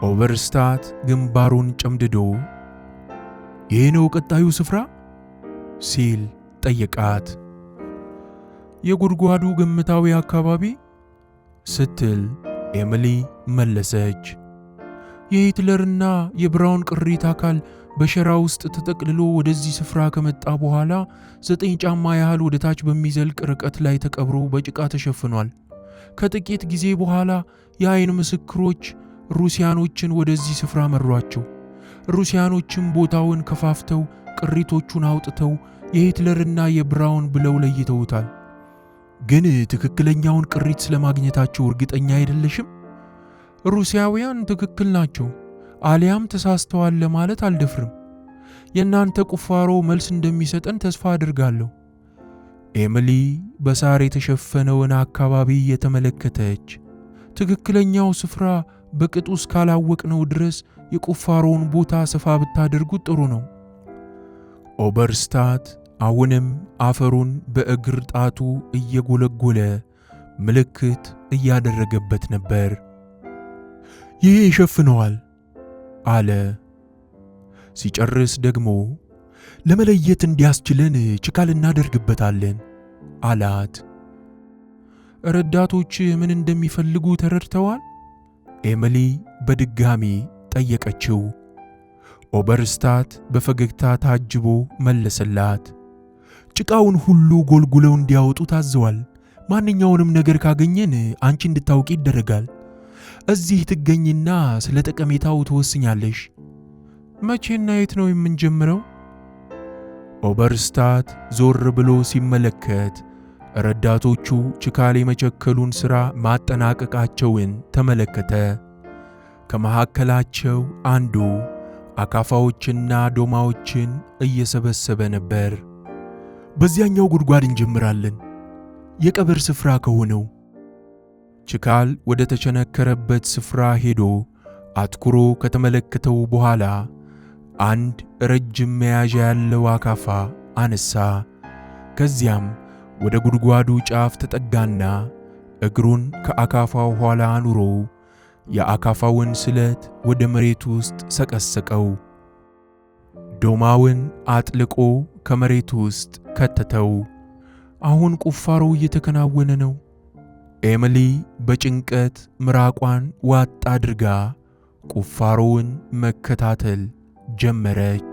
ኦበርስታት ግንባሩን ጨምድዶ ይህ ነው ቀጣዩ ስፍራ ሲል ጠየቃት። የጉድጓዱ ግምታዊ አካባቢ ስትል ኤሚሊ መለሰች። የሂትለርና የብራውን ቅሪት አካል በሸራ ውስጥ ተጠቅልሎ ወደዚህ ስፍራ ከመጣ በኋላ 9 ጫማ ያህል ወደ ታች በሚዘልቅ ርቀት ላይ ተቀብሮ በጭቃ ተሸፍኗል። ከጥቂት ጊዜ በኋላ የአይን ምስክሮች ሩሲያኖችን ወደዚህ ስፍራ መሯቸው። ሩሲያኖችም ቦታውን ከፋፍተው ቅሪቶቹን አውጥተው የሂትለርና የብራውን ብለው ለይተውታል። ግን ትክክለኛውን ቅሪት ስለማግኘታቸው እርግጠኛ አይደለሽም? ሩሲያውያን ትክክል ናቸው አሊያም ተሳስተዋል ለማለት አልደፍርም። የእናንተ ቁፋሮ መልስ እንደሚሰጠን ተስፋ አድርጋለሁ። ኤሚሊ በሳር የተሸፈነውን አካባቢ የተመለከተች ትክክለኛው ስፍራ በቅጡ እስካላወቅነው ድረስ የቁፋሮውን ቦታ ሰፋ ብታደርጉት ጥሩ ነው። ኦበርስታት አሁንም አፈሩን በእግር ጣቱ እየጎለጎለ ምልክት እያደረገበት ነበር። ይሄ ይሸፍነዋል አለ። ሲጨርስ ደግሞ ለመለየት እንዲያስችለን ችካል እናደርግበታለን አላት። ረዳቶች ምን እንደሚፈልጉ ተረድተዋል? ኤሚሊ በድጋሚ ጠየቀችው። ኦበርስታት በፈገግታ ታጅቦ መለሰላት። ጭቃውን ሁሉ ጎልጉለው እንዲያወጡ ታዘዋል። ማንኛውንም ነገር ካገኘን አንቺ እንድታውቂ ይደረጋል። እዚህ ትገኝና ስለ ጠቀሜታው ትወስኛለሽ። መቼና የት ነው የምንጀምረው? ኦበርስታት ዞር ብሎ ሲመለከት ረዳቶቹ ችካል የመቸከሉን ሥራ ማጠናቀቃቸውን ተመለከተ። ከመካከላቸው አንዱ አካፋዎችና ዶማዎችን እየሰበሰበ ነበር። በዚያኛው ጉድጓድ እንጀምራለን፣ የቀብር ስፍራ ከሆነው። ችካል ወደ ተቸነከረበት ስፍራ ሄዶ አትኩሮ ከተመለከተው በኋላ አንድ ረጅም መያዣ ያለው አካፋ አነሳ። ከዚያም ወደ ጉድጓዱ ጫፍ ተጠጋና እግሩን ከአካፋው ኋላ አኑሮ የአካፋውን ስለት ወደ መሬት ውስጥ ሰቀሰቀው። ዶማውን አጥልቆ ከመሬት ውስጥ ከተተው። አሁን ቁፋሮው እየተከናወነ ነው። ኤሚሊ በጭንቀት ምራቋን ዋጥ አድርጋ ቁፋሮውን መከታተል ጀመረች።